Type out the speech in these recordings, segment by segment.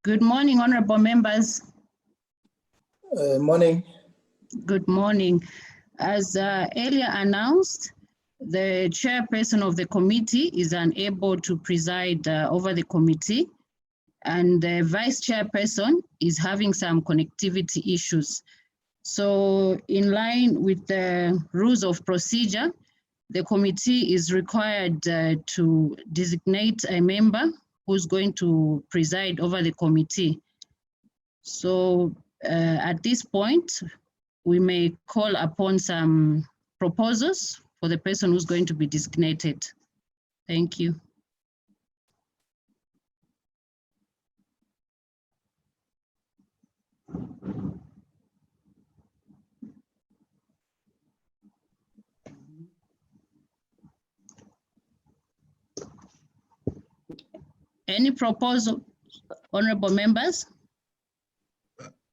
Good morning, honorable members. Morning. Good morning. As earlier announced, the chairperson of the committee is unable to preside over the committee, and the vice chairperson is having some connectivity issues. So in line with the rules of procedure, the committee is required to designate a member who's going to preside over the committee. So at this point, we may call upon some proposals for the person who's going to be designated. Thank you. Any proposal, honorable members?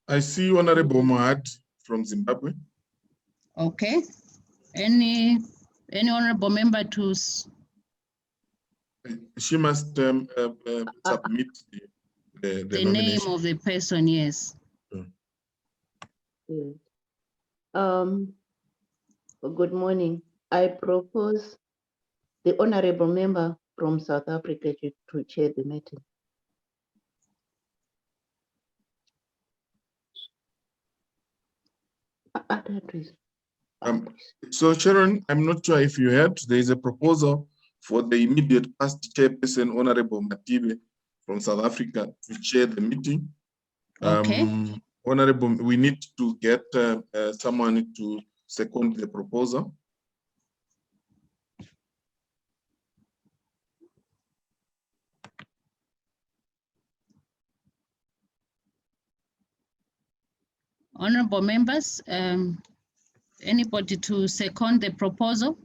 I see Honorable Mohad from Zimbabwe. Okay. Any honorable member to? She must submit the name of the person, yes. Yes. Good morning. I propose the honorable member from South Africa to chair the meeting. So Sharon, I'm not sure if you heard, there is a proposal for the immediate past chairperson, Honorable Matibe from South Africa, to chair the meeting. Okay. Honorable, we need to get someone to second the proposal. Honorable members, anybody to second the proposal?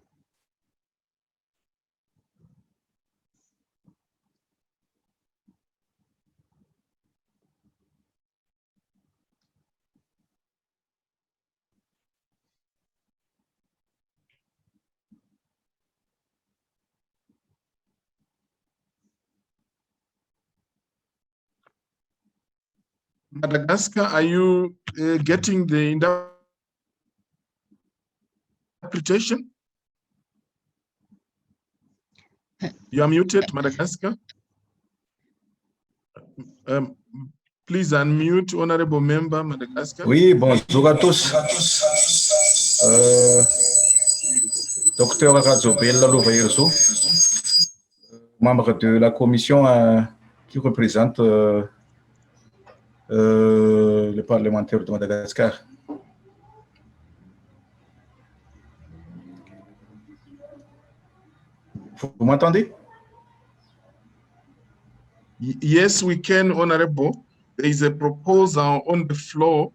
Madagascar, are you getting the interpretation? You are muted, Madagascar. Please unmute, honorable member, Madagascar. Oui, bonjour à tous. Docteur Radzobel Louvairzo, membre de la commission qui représente le parlementaire de Madagascar. Vous m'entendez? Yes, we can, honorable. There is a proposal on the floor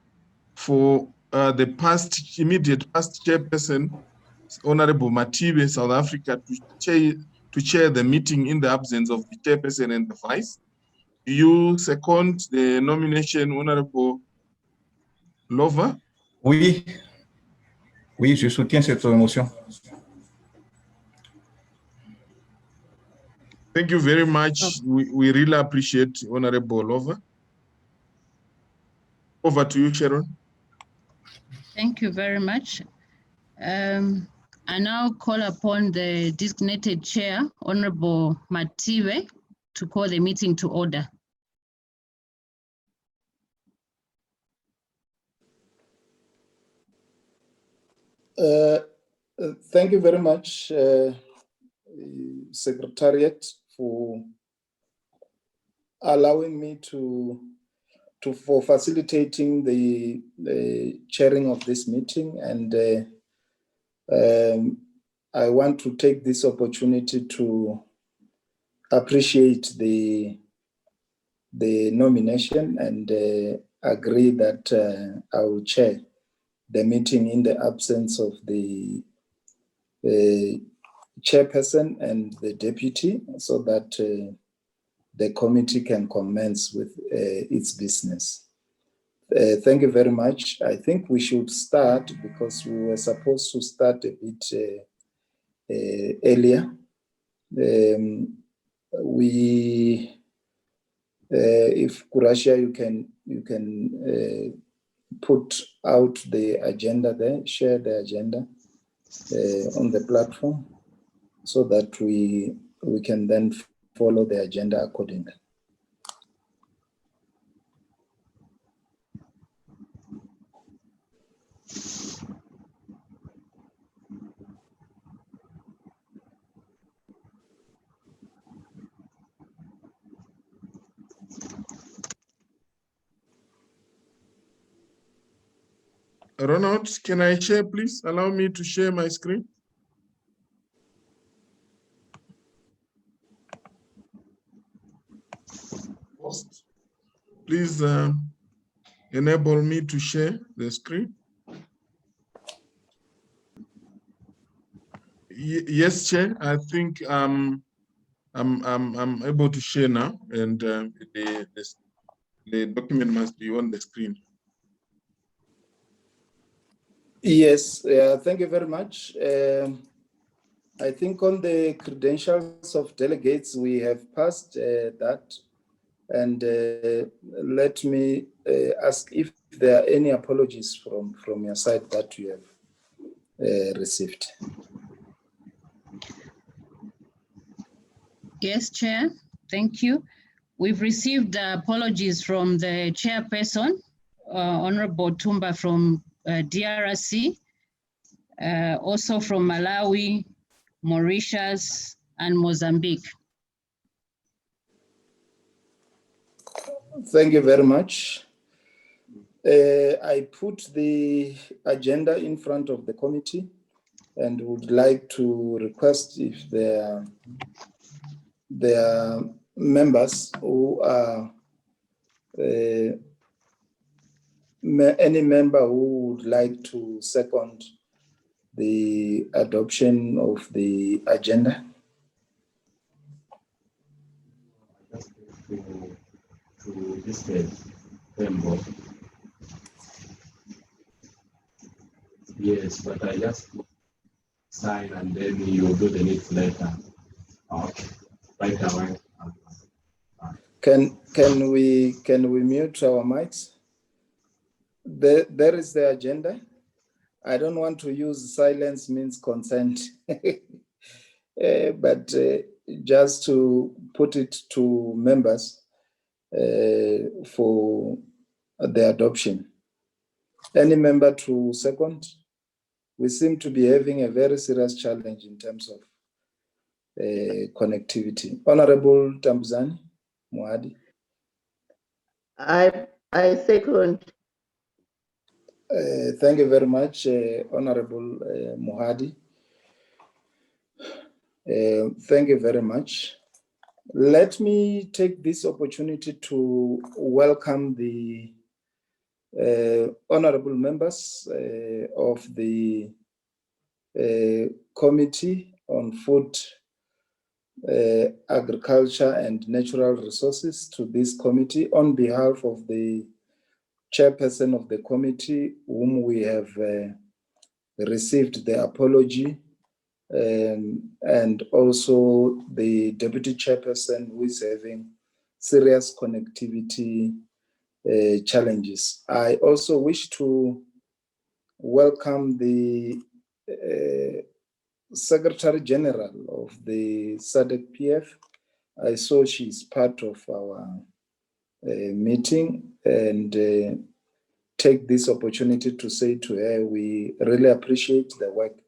for the immediate past chairperson, Honorable Matibe, South Africa, to chair the meeting in the absence of the chairperson and the vice. Do you second the nomination, Honorable Lover? Oui. Oui, je soutiens cette motion. Thank you very much. We really appreciate Honorable Lover. Over to you, Sharon. Thank you very much. I now call upon the designated chair, Honorable Matibe, to call the meeting to order. Thank you very much, Secretariat, for allowing me for facilitating the chairing of this meeting, and I want to take this opportunity to appreciate the nomination and agree that I will chair the meeting in the absence of the chairperson and the deputy, so that the committee can commence with its business. Thank you very much. I think we should start because we were supposed to start a bit earlier. We If Kurashia, you can put out the agenda there, share the agenda on the platform, so that we can then follow the agenda accordingly. Ronald, can I share, please? Allow me to share my screen. Please enable me to share the screen. Yes, Chair. I think I'm able to share now, and the document must be on the screen. Yes, thank you very much. I think on the credentials of delegates, we have passed that. And let me ask if there are any apologies from your side that you have received. Yes, Chair. Thank you. We've received apologies from the chairperson, Honorable Tumba from DRC, also from Malawi, Mauritius, and Mozambique. Thank you very much. I put the agenda in front of the committee and would like to request if there are members who are any member who would like to second the adoption of the agenda. To this page, yes, but I just sign and then you do the next letter. Okay, right away. Can we mute our mics? There is the agenda. I don't want to use silence means consent, but just to put it to members for the adoption. Any member to second? We seem to be having a very serious challenge in terms of connectivity. Honorable Tambuzani Muhadi. I second. Thank you very much, Honorable Muhadi. Thank you very much. Let me take this opportunity to welcome the honorable members of the Committee on Food, Agriculture and Natural Resources to this committee on behalf of the chairperson of the committee, whom we have received the apology, and also the deputy chairperson who is having serious connectivity challenges. I also wish to welcome the Secretary General of the SADC PF. I saw she's part of our meeting, and take this opportunity to say to her, we really appreciate the work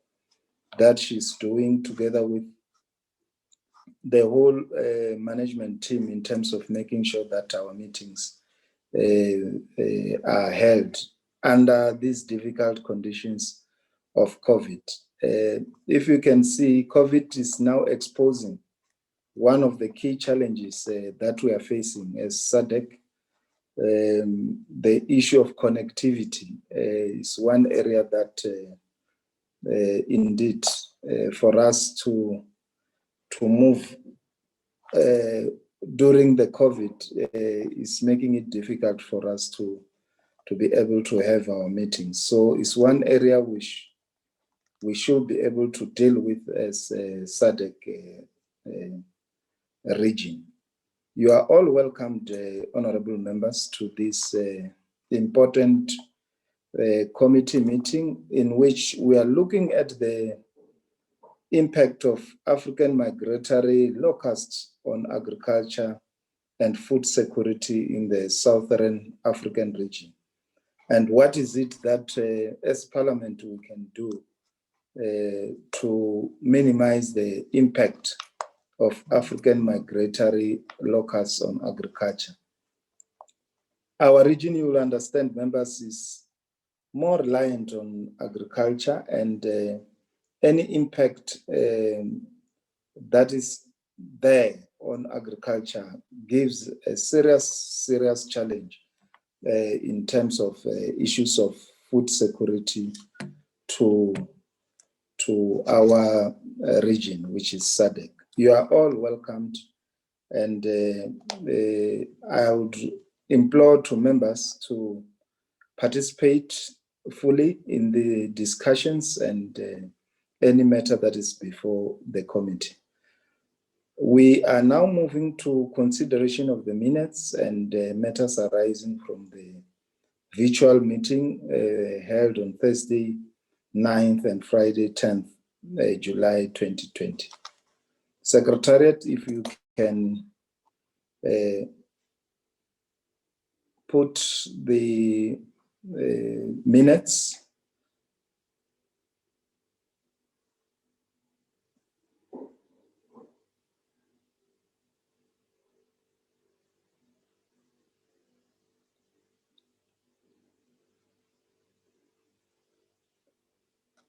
that she's doing together with the whole management team in terms of making sure that our meetings are held under these difficult conditions of COVID. If you can see, COVID is now exposing one of the key challenges that we are facing as SADC. The issue of connectivity is one area that indeed for us to move during the COVID is making it difficult for us to be able to have our meetings. So it's one area which we should be able to deal with as a SADC region. You are all welcomed, honorable members, to this important committee meeting in which we are looking at the impact of African migratory locusts on agriculture and food security in the Southern African region. And what is it that as Parliament we can do to minimize the impact of African migratory locusts on agriculture? Our region, you will understand, members, is more reliant on agriculture, and any impact that is there on agriculture gives a serious challenge in terms of issues of food security to our region, which is SADC. You are all welcomed, and I would implore to members to participate fully in the discussions and any matter that is before the committee. We are now moving to consideration of the minutes and matters arising from the virtual meeting held on Thursday 9th and Friday 10th July 2020. Secretariat, if you can put the minutes.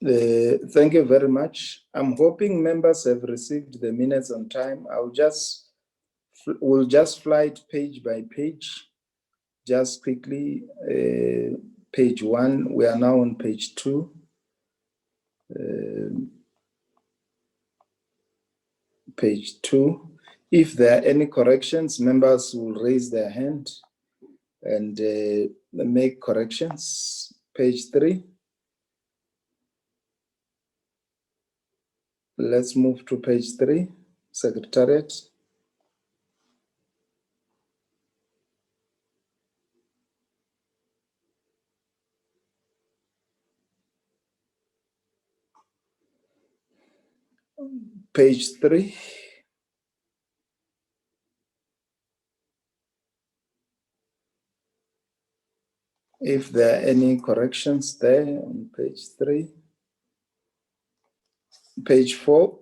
Thank you very much. I'm hoping members have received the minutes on time. We'll just fly it page by page. Just quickly, page 1, we are now on page 2. Page 2. If there are any corrections, members will raise their hand and make corrections. Page 3. Let's move to page 3, Secretariat. Page 3. If there are any corrections there on page 3. Page 4.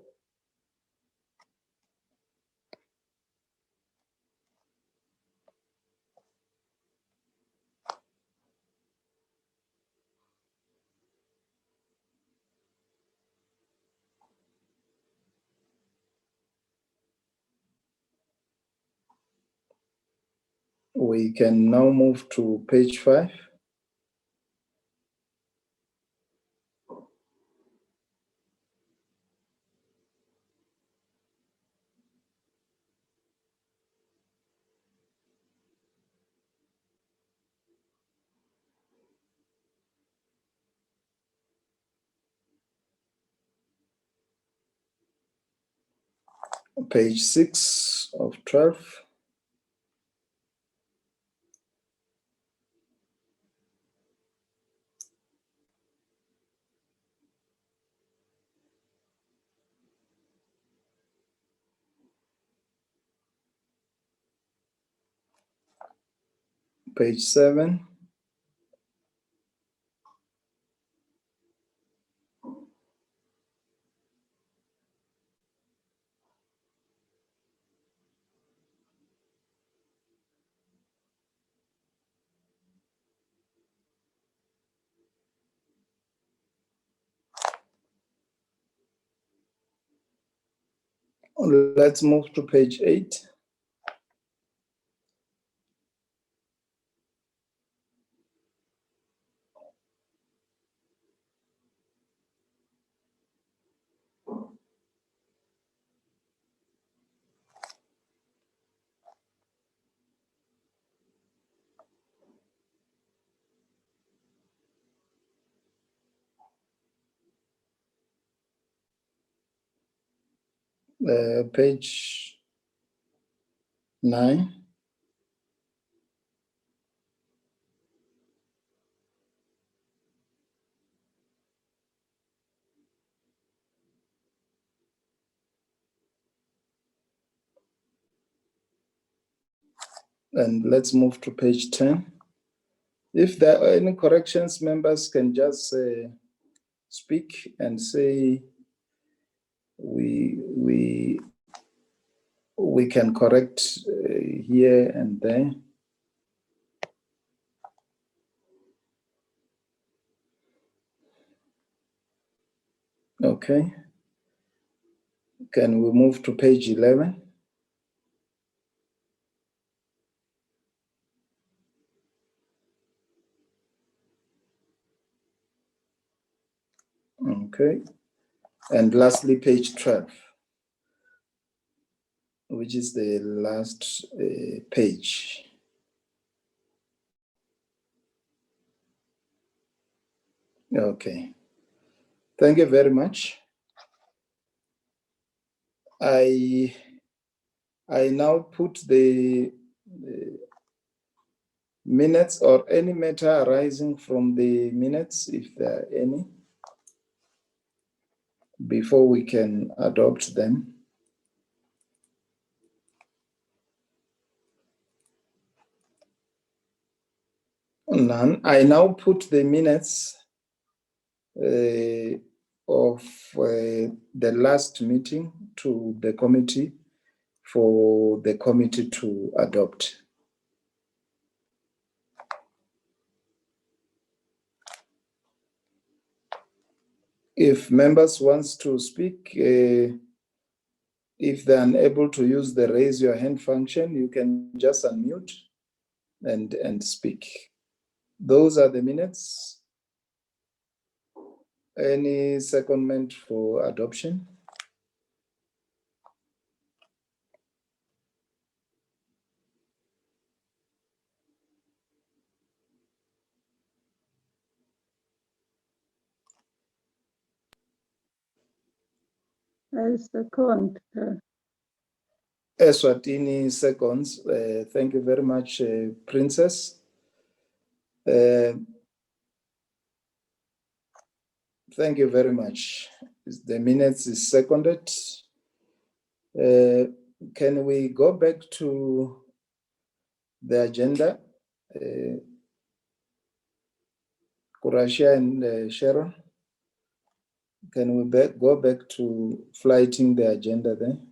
We can now move to page 5. Page 6 of 12. Page 7. Let's move to page 8. Page 9. And let's move to page 10. If there are any corrections, members can just speak and say we can correct here and there. Okay. Can we move to page 11? Okay. And lastly, page 12, which is the last page. Okay. Thank you very much. I now put the minutes or any matter arising from the minutes, if there are any, before we can adopt them. None. I now put the minutes of the last meeting to the committee for the committee to adopt. If members wants to speak, if they're unable to use the raise your hand function, you can just unmute and speak. Those are the minutes. Any secondment for adoption? I second. Eswatini seconds. Thank you very much, Princess. Thank you very much. The minutes is seconded. Can we go back to the agenda? Kurashia and Sharon, can we go back to flighting the agenda then?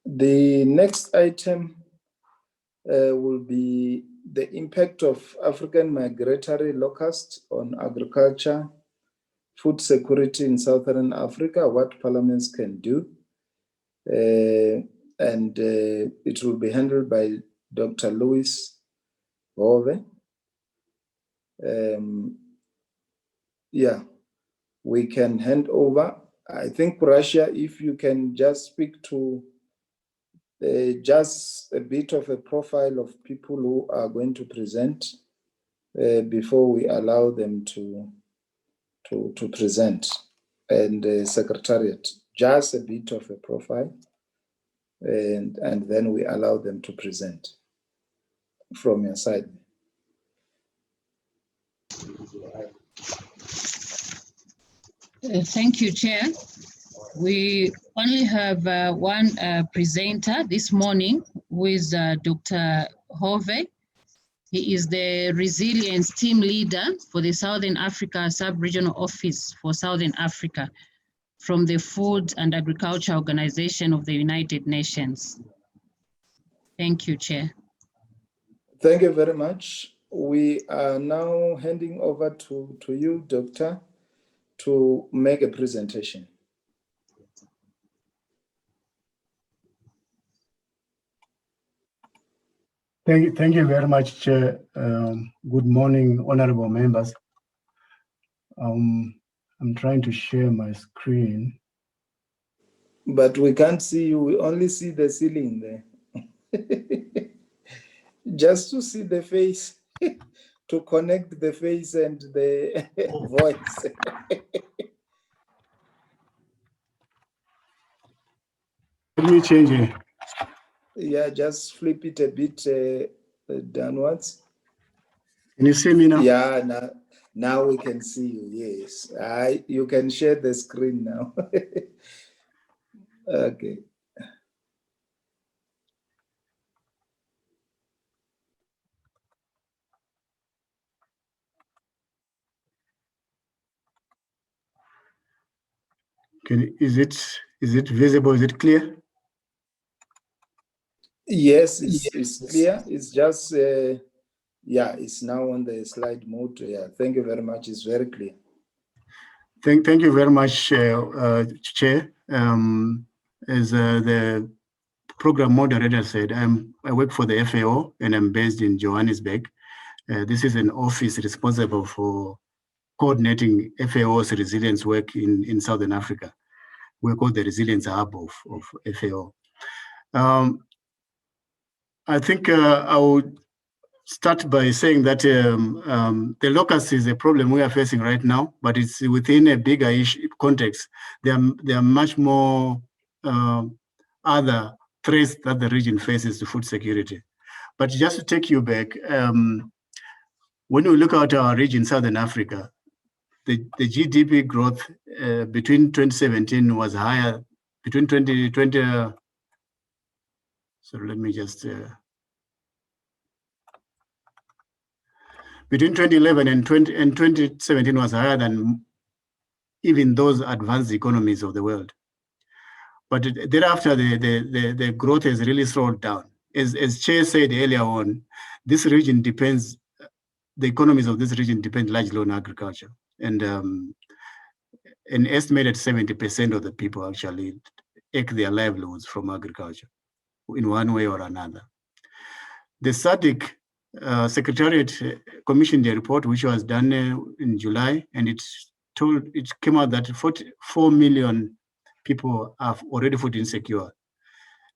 The next item will be the impact of African migratory locusts on agriculture, food security in Southern Africa, what parliaments can do. And it will be handled by Dr. Louis Hove. Yeah, we can hand over. I think, Russia, if you can just speak to just a bit of a profile of people who are going to present before we allow them to present, and Secretariat, just a bit of a profile, and then we allow them to present from your side. Thank you, Chair. We only have one presenter this morning, who is Dr. Hove. He is the Resilience Team Leader for the Southern Africa Sub-Regional Office for Southern Africa from the Food and Agriculture Organization of the United Nations. Thank you, Chair. Thank you very much. We are now handing over to you, Doctor, to make a presentation. Thank you very much, Chair. Good morning, honorable members. I'm trying to share my screen. But we can't see you, we only see the ceiling there. Just to see the face, to connect the face and the voice. Let me change it. Yeah, just flip it a bit downwards. Can you see me now? Yeah, now we can see you. Yes, you can share the screen now. Okay. Is it visible? Is it clear? Yes, it's clear. It's just yeah, it's now on the slide mode. Yeah, thank you very much. It's very clear. Thank you very much, Chair. As the program moderator said, I work for the FAO and I'm based in Johannesburg. This is an office responsible for coordinating FAO's resilience work in Southern Africa. We call the Resilience Hub of FAO. I think I would start by saying that the locust is a problem we are facing right now, but it's within a bigger context. There are much more other threats that the region faces to food security. But just to take you back, when we look at our region, Southern Africa, the GDP growth between 2017 was higher, between 2020, so let me just, between 2011 and 2017 was higher than even those advanced economies of the world. But thereafter, the growth has really slowed down. As Chair said earlier on, this region depends, the economies of this region depend largely on agriculture. And an estimated 70% of the people actually take their livelihoods from agriculture in one way or another. The SADC Secretariat commissioned a report which was done in July, and it came out that 44 million people are already food insecure.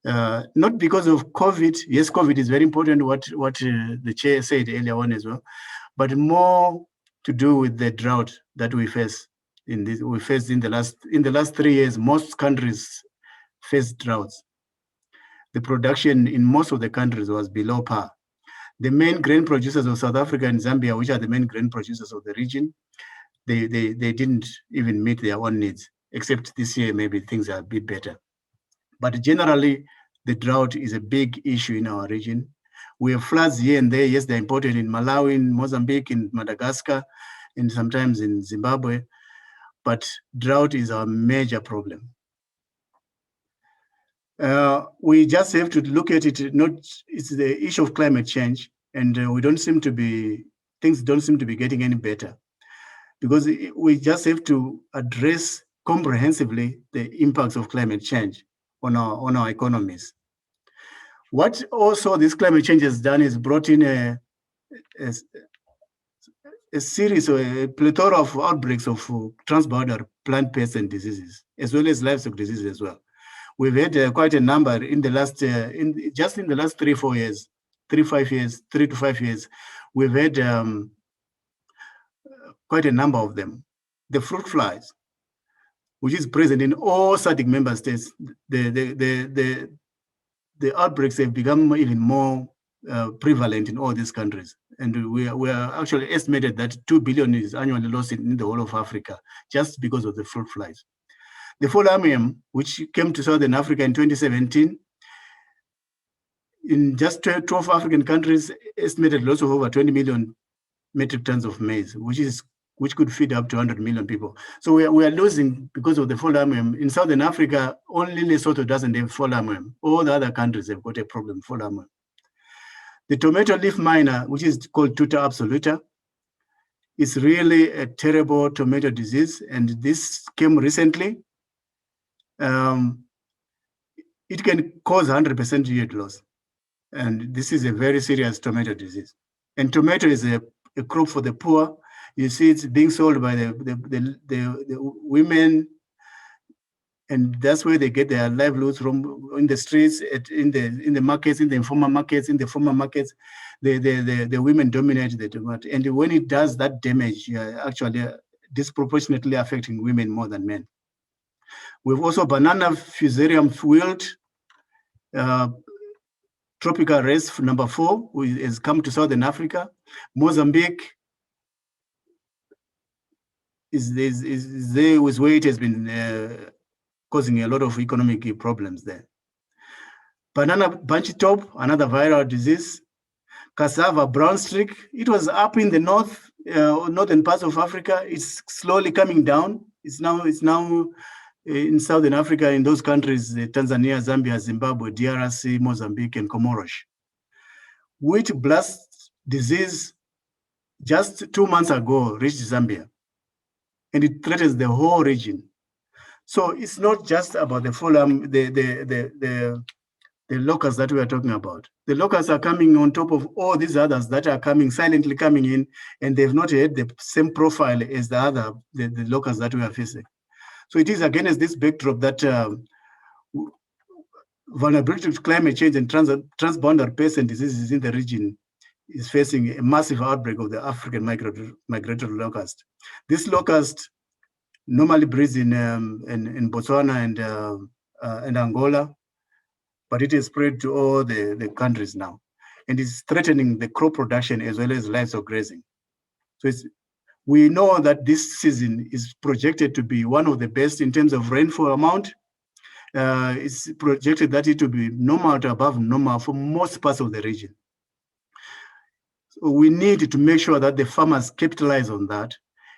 Not because of COVID. Yes, COVID is very important, what the Chair said earlier on as well, but more to do with the drought that we face in the last 3 years. Most countries faced droughts. The production in most of the countries was below par. The main grain producers of South Africa and Zambia, which are the main grain producers of the region, they didn't even meet their own needs, except this year maybe things are a bit better. But generally, the drought is a big issue in our region. We have floods here and there. Yes, they're important in Malawi, in Mozambique, in Madagascar, and sometimes in Zimbabwe. But drought is our major problem. We just have to look at it. It's the issue of climate change, and things don't seem to be getting any better, because we just have to address comprehensively the impacts of climate change on our economies. What also this climate change has done is brought in a series or a plethora of outbreaks of transborder plant pests and diseases, as well as livestock diseases as well. We've had quite a number in the last, just in the last 3 to 5 years, we've had quite a number of them. The fruit flies, which is present in all SADC member states, the outbreaks have become even more prevalent in all these countries. And we are actually estimated that 2 billion is annually lost in the whole of Africa, just because of the fruit flies. The fall armyworm, which came to Southern Africa in 2017, in just 12 African countries, estimated loss of over 20 million metric tons of maize, which could feed up to 100 million people. So we are losing because of the fall armyworm. In Southern Africa, only Lesotho doesn't have fall armyworm. All the other countries have got a problem with fall armyworm. The tomato leaf miner, which is called Tuta absoluta, is really a terrible tomato disease, and this came recently. It can cause 100% yield loss. And this is a very serious tomato disease. And tomato is a crop for the poor. You see it's being sold by the women And that's where they get their livelihoods from, in the streets, in the markets, in the informal markets, in the formal markets. The women dominate the demand. And when it does that damage, actually disproportionately affecting women more than men. We've also banana fusarium wilt, tropical race number 4, who has come to Southern Africa. Mozambique is there with where it has been causing a lot of economic problems there. Banana bunchy top, another viral disease. Cassava brown streak, it was up in the northern parts of Africa. It's slowly coming down. It's now in Southern Africa, in those countries, Tanzania, Zambia, Zimbabwe, DRC, Mozambique, and Comoros. Wheat blast disease just 2 months ago reached Zambia, and it threatens the whole region. So it's not just about the locusts that we are talking about. The locusts are coming on top of all these others that are coming, silently coming in, and they've not had the same profile as the locusts that we are facing. So it is against this backdrop that vulnerability to climate change and transboundary pests and diseases in the region is facing a massive outbreak of the African migratory locust. This locust normally breeds in Botswana and Angola, but it is spread to all the countries now, and it's threatening the crop production as well as livestock grazing. So we know that this season is projected to be one of the best in terms of rainfall amount. It's projected that it will be normal to above normal for most parts of the region. So we need to make sure that the farmers capitalize on that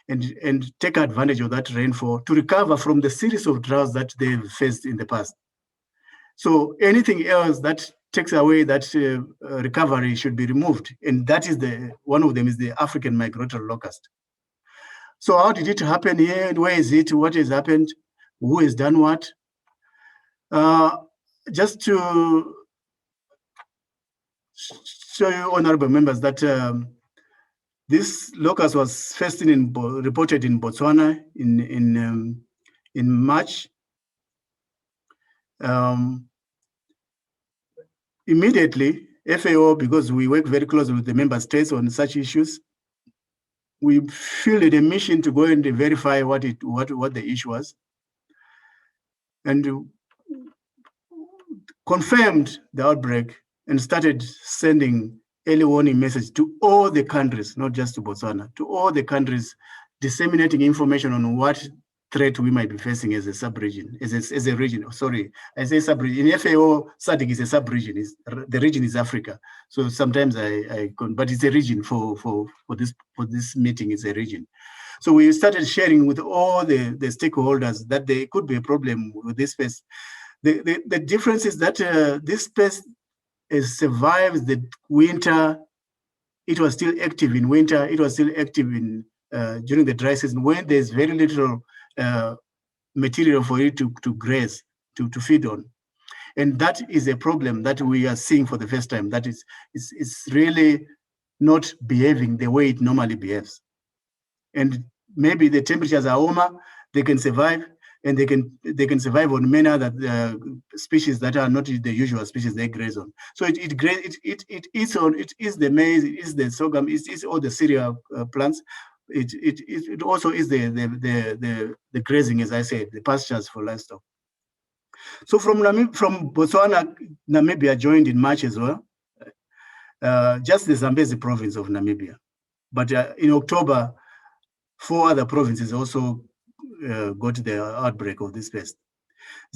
and take advantage of that rainfall to recover from the series of droughts that they've faced in the past. So anything else that takes away that recovery should be removed. And that is one of them is the African migratory locust. So how did it happen here? Where is it? What has happened? Who has done what? Just to show you, honorable members, that this locust was first reported in Botswana in March. Immediately, FAO, because we work very closely with the member states on such issues, we fielded a mission to go and verify what the issue was, and confirmed the outbreak and started sending early warning message to all the countries, not just to Botswana, to all the countries, disseminating information on what threat we might be facing as a sub-region, as a region. Sorry, I say sub-region. In FAO, SADC is a sub-region. The region is Africa. So sometimes but it's a region for this meeting. It's a region. So we started sharing with all the stakeholders that there could be a problem with this pest. The difference is that this pest survives the winter. It was still active in winter. It was still active in during the dry season when there's very little material for it to graze, to feed on. And that is a problem that we are seeing for the first time. That is, it's really not behaving the way it normally behaves. And maybe the temperatures are warmer, they can survive, and they can survive on many other species that are not the usual species they graze on. So it eats the maize, it eats the sorghum, it eats all the cereal plants. It also is the grazing, as I said, the pastures for livestock. So from Botswana, Namibia joined in March as well, just the Zambezi province of Namibia. But in October, 4 other provinces also got the outbreak of this pest.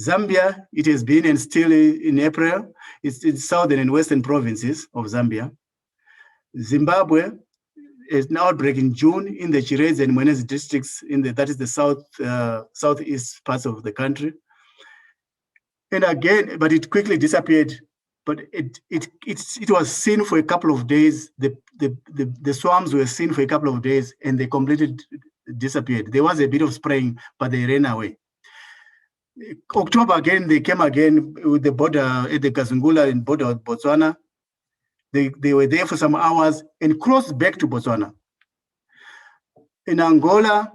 Zambia, it has been and still in April. It's in southern and western provinces of Zambia. Zimbabwe is an outbreak in June in the Chirezi and Mwenezi districts that is the southeast parts of the country. And again, but it quickly disappeared. But it was seen for a couple of days. The swarms were seen for a couple of days, and they completely disappeared. There was a bit of spraying, but they ran away. October again, they came again with the border at the Kazungula and border of Botswana. They were there for some hours and crossed back to Botswana. In Angola,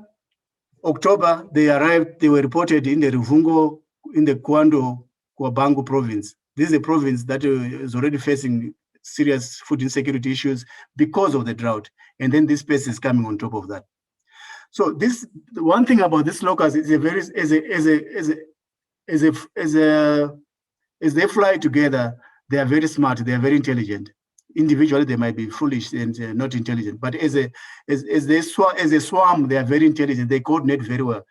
October, they arrived, they were reported in the Ruvungo Kwando Kwabangu province. This is a province that is already facing serious food insecurity issues because of the drought, and then this place is coming on top of that. So this, the one thing about this locust is as they fly together, they are very smart, they are very intelligent. Individually, they might be foolish and not intelligent, but as a swarm, they are very intelligent. They coordinate very well.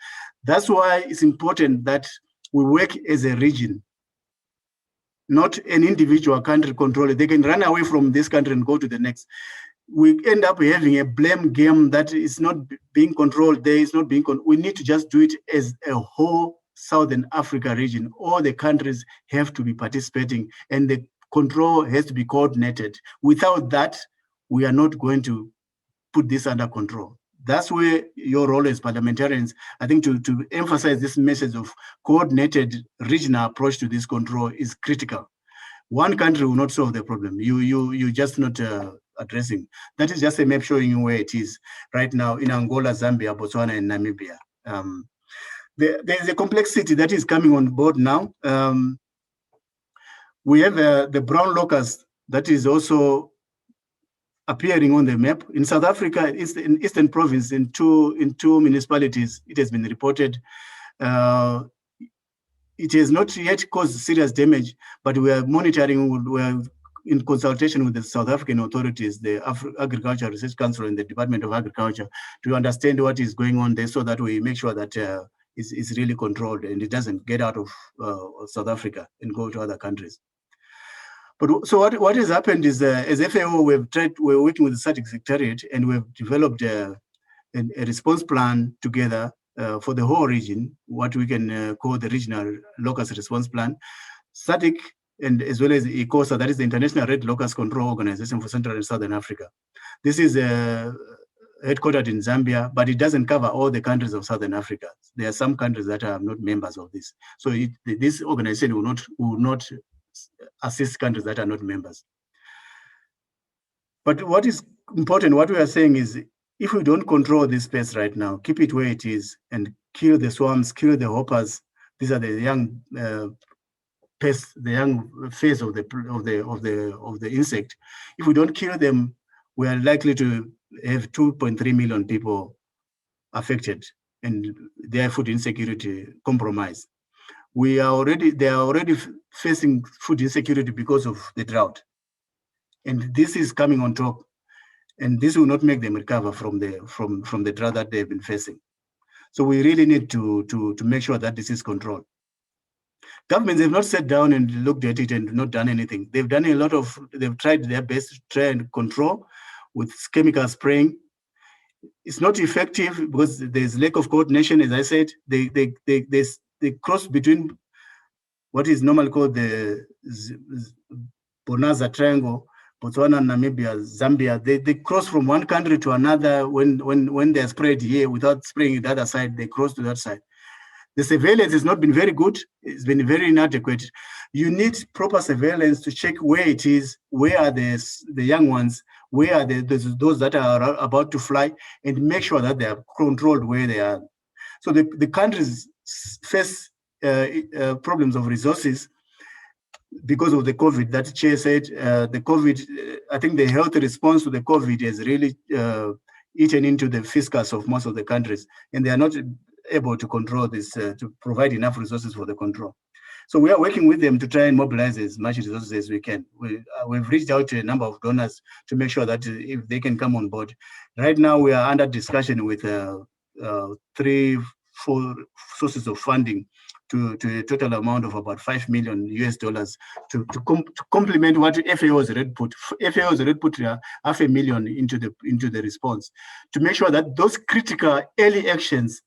That's why it's important that we work as a region, not an individual country control it. They can run away from this country and go to the next. We end up having a blame game that is not being controlled. There is not being. We need to just do it as a whole Southern Africa region. All the countries have to be participating, and the control has to be coordinated. Without that, we are not going to put this under control. That's where your role as parliamentarians, I think, to emphasize this message of coordinated regional approach to this control is critical. One country will not solve the problem. You just not addressing. That is just a map showing you where it is right now in Angola, Zambia, Botswana, and Namibia. There's a complexity that is coming on board now. We have the brown locust that is also appearing on the map. In South Africa, it's in Eastern Province, in two municipalities, it has been reported. It has not yet caused serious damage, but we are monitoring, we are in consultation with the South African authorities, the Agricultural Research Council and the Department of Agriculture, to understand what is going on there so that we make sure that it's really controlled and it doesn't get out of South Africa and go to other countries. But so what has happened is, as FAO, we're working with the SADC Secretariat, and we've developed a response plan together for the whole region, what we can call the Regional Locust Response Plan. SADC, and as well as ICOSA, that is the International Red Locust Control Organization for Central and Southern Africa. This is headquartered in Zambia, but it doesn't cover all the countries of Southern Africa. There are some countries that are not members of this. So this organization will not assist countries that are not members. But what is important, what we are saying is, if we don't control this space right now, keep it where it is, and kill the swarms, kill the hoppers. These are the young pests, the young phase of the insect. If we don't kill them, we are likely to have 2.3 million people affected and their food insecurity compromised. They are already facing food insecurity because of the drought. And this is coming on top. And this will not make them recover from the drought that they've been facing. So we really need to make sure that this is controlled. Governments have not sat down and looked at it and not done anything. They've tried their best to try and control with chemical spraying. It's not effective because there's lack of coordination. As I said, they cross between what is normally called the Bonaza Triangle, Botswana, Namibia, Zambia. They cross from one country to another when they're sprayed here without spraying the other side, they cross to that side. The surveillance has not been very good. It's been very inadequate. You need proper surveillance to check where it is, where are the young ones, where are those that are about to fly, and make sure that they are controlled where they are. So the countries face problems of resources because of the COVID that Chair said. The COVID, I think the health response to the COVID has really eaten into the fiscus of most of the countries, and they are not able to control this, to provide enough resources for the control. So we are working with them to try and mobilize as much resources as we can. We've reached out to a number of donors to make sure that if they can come on board. Right now, we are under discussion with 3-4 sources of funding to a total amount of about $5 million to complement what FAO has already put. FAO has already put $500,000 into the response to make sure that those critical early actions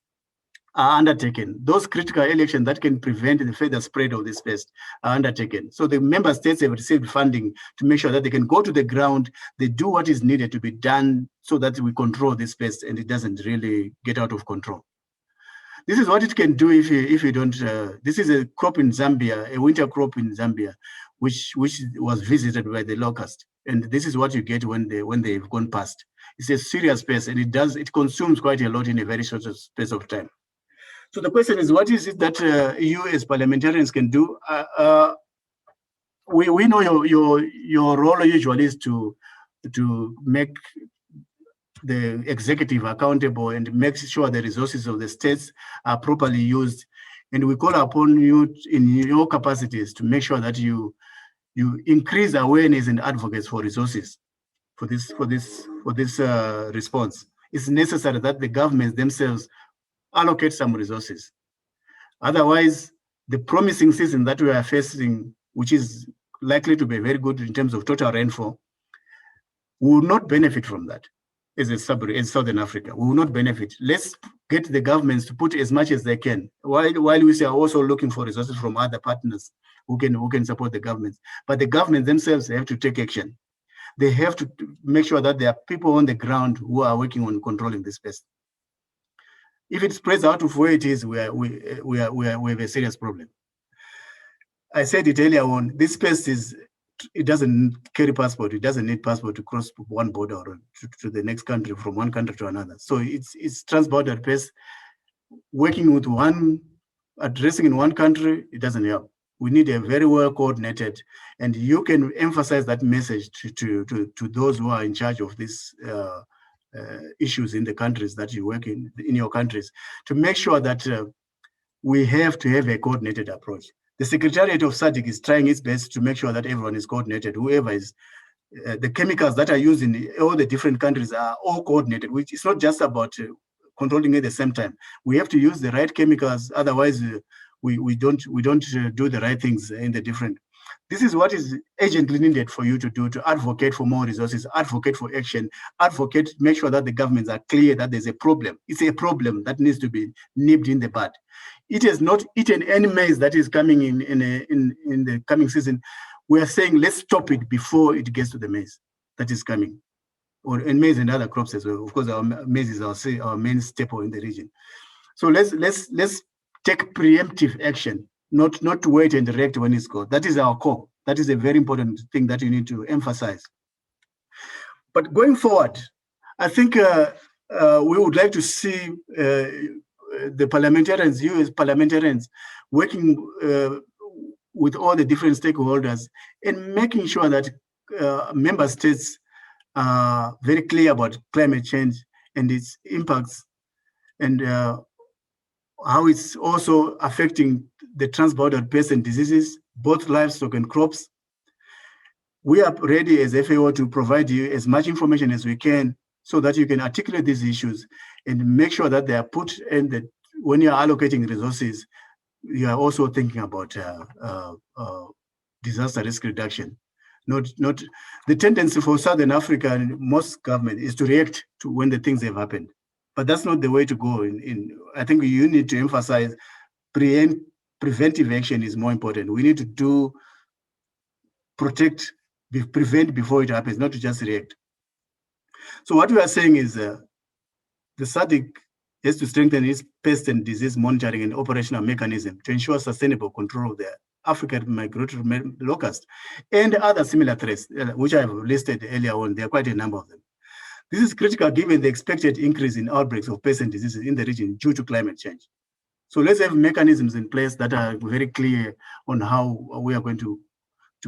are undertaken. Those critical elections that can prevent the further spread of this pest are undertaken. So the member states have received funding to make sure that they can go to the ground, they do what is needed to be done so that we control this pest and it doesn't really get out of control. This is what it can do if you don't. This is a crop in Zambia, a winter crop in Zambia, which was visited by the locust. And this is what you get when they've gone past. It's a serious pest, and it consumes quite a lot in a very short space of time. So the question is, what is it that you as parliamentarians can do? We know your role usually is to make the executive accountable and make sure the resources of the states are properly used. And we call upon you in your capacities to make sure that you increase awareness and advocates for resources for this response. It's necessary that the governments themselves allocate some resources. Otherwise, the promising season that we are facing, which is likely to be very good in terms of total rainfall, we will not benefit from that as Southern Africa. We will not benefit. Let's get the governments to put as much as they can, while we are also looking for resources from other partners who can support the governments. But the governments themselves have to take action. They have to make sure that there are people on the ground who are working on controlling this pest. If it spreads out of where it is, we have a serious problem. I said it earlier on, this pest it doesn't carry passport. It doesn't need passport to cross one border or to the next country, from one country to another. So it's transborder pest. Working with addressing in one country, it doesn't help. We need a very well coordinated, and you can emphasize that message to those who are in charge of these issues in the countries that you work in your countries, to make sure that we have to have a coordinated approach. The Secretariat of SADC is trying its best to make sure that everyone is coordinated. Whoever is, the chemicals that are used in all the different countries are all coordinated, which is not just about controlling at the same time. We have to use the right chemicals, otherwise we don't do the right things in the different. This is what is urgently needed for you to do, to advocate for more resources, advocate for action, advocate, make sure that the governments are clear that there's a problem. It's a problem that needs to be nipped in the bud. It has not eaten any maize that is coming in the coming season. We are saying let's stop it before it gets to the maize that is coming, and maize and other crops as well. Of course, our maize is our main staple in the region. So let's take preemptive action, not to wait and react when it's got. That is our core. That is a very important thing that you need to emphasize. But going forward, I think we would like to see the parliamentarians, you as parliamentarians, working with all the different stakeholders and making sure that member states are very clear about climate change and its impacts, and how it's also affecting the transborder pests and diseases, both livestock and crops. We are ready as FAO to provide you as much information as we can so that you can articulate these issues and make sure that they are put in that when you are allocating resources, you are also thinking about disaster risk reduction. Not the tendency for Southern Africa and most government is to react to when the things have happened. But that's not the way to go. I think you need to emphasize preventive action is more important. We need to prevent before it happens, not to just react. So what we are saying is the SADC has to strengthen its pest and disease monitoring and operational mechanism to ensure sustainable control of the African migratory locust and other similar threats, which I have listed earlier on. There are quite a number of them. This is critical given the expected increase in outbreaks of pests and diseases in the region due to climate change. So let's have mechanisms in place that are very clear on how we are going to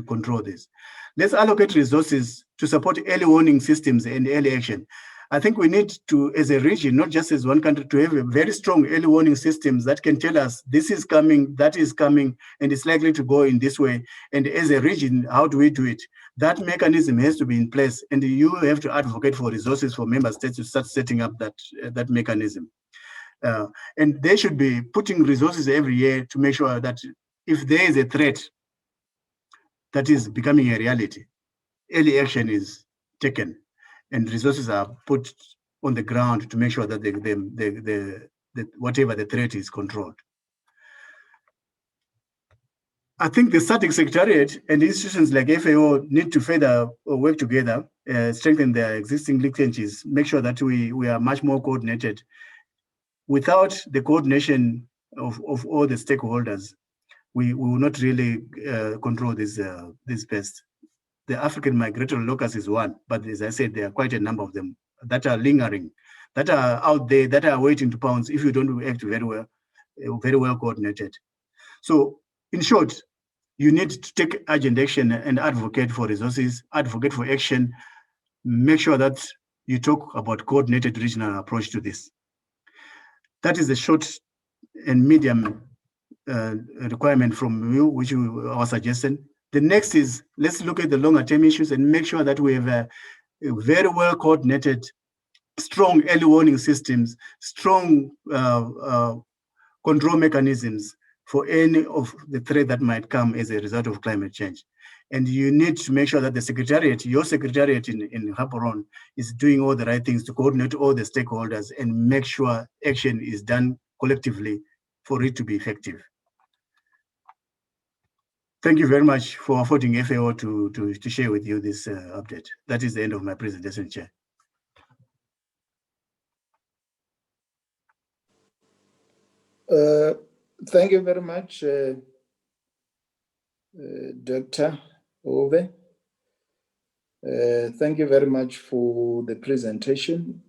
control this. Let's allocate resources to support early warning systems and early action. I think we need to, as a region, not just as one country, to have a very strong early warning systems that can tell us this is coming, that is coming, and it's likely to go in this way. And as a region, how do we do it? That mechanism has to be in place, and you have to advocate for resources for member states to start setting up that mechanism. And they should be putting resources every year to make sure that if there is a threat that is becoming a reality, early action is taken and resources are put on the ground to make sure that whatever the threat is controlled. I think the SADC Secretariat and institutions like FAO need to further work together, strengthen their existing linkages, make sure that we are much more coordinated. Without the coordination of all the stakeholders, we will not really control this pest. The African migratory locust is one, but as I said, there are quite a number of them that are lingering, that are out there, that are waiting to pounce if you don't act very well. very well coordinated. So in short, you need to take urgent action and advocate for resources, advocate for action, make sure that you talk about coordinated regional approach to this. That is the short and medium requirement from you, which our suggestion. The next is, let's look at the longer term issues and make sure that we have a very well coordinated, strong early warning systems, strong control mechanisms for any of the threat that might come as a result of climate change. And you need to make sure that the secretariat, your secretariat in Gaborone, is doing all the right things to coordinate all the stakeholders and make sure action is done collectively for it to be effective. Thank you very much for affording FAO to share with you this update. That is the end of my presentation, Chair. Thank you very much, Dr. Ove. Thank you very much for the presentation.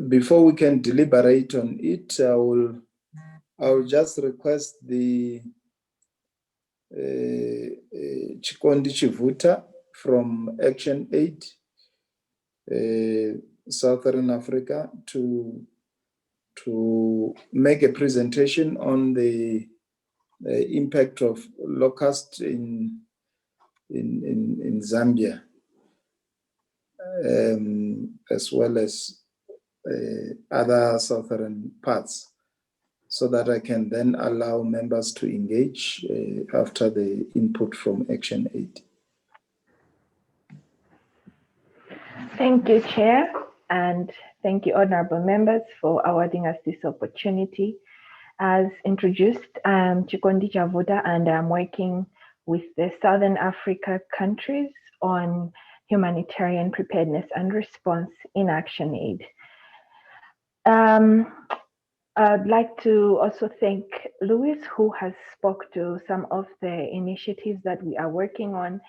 Before we can deliberate on it, I will just request the Chikondi Chivuta from Action Aid, Southern Africa, to make a presentation on the impact of locust in Zambia, as well as other southern parts, so that I can then allow members to engage after the input from Action Aid. Thank you, Chair, and thank you, honorable members, for awarding us this opportunity. As introduced, I'm Chikondi Chavuta, and I'm working with the Southern Africa countries on humanitarian preparedness and response in Action Aid. I'd like to also thank Louis, who has spoke to some of the initiatives that we are working on,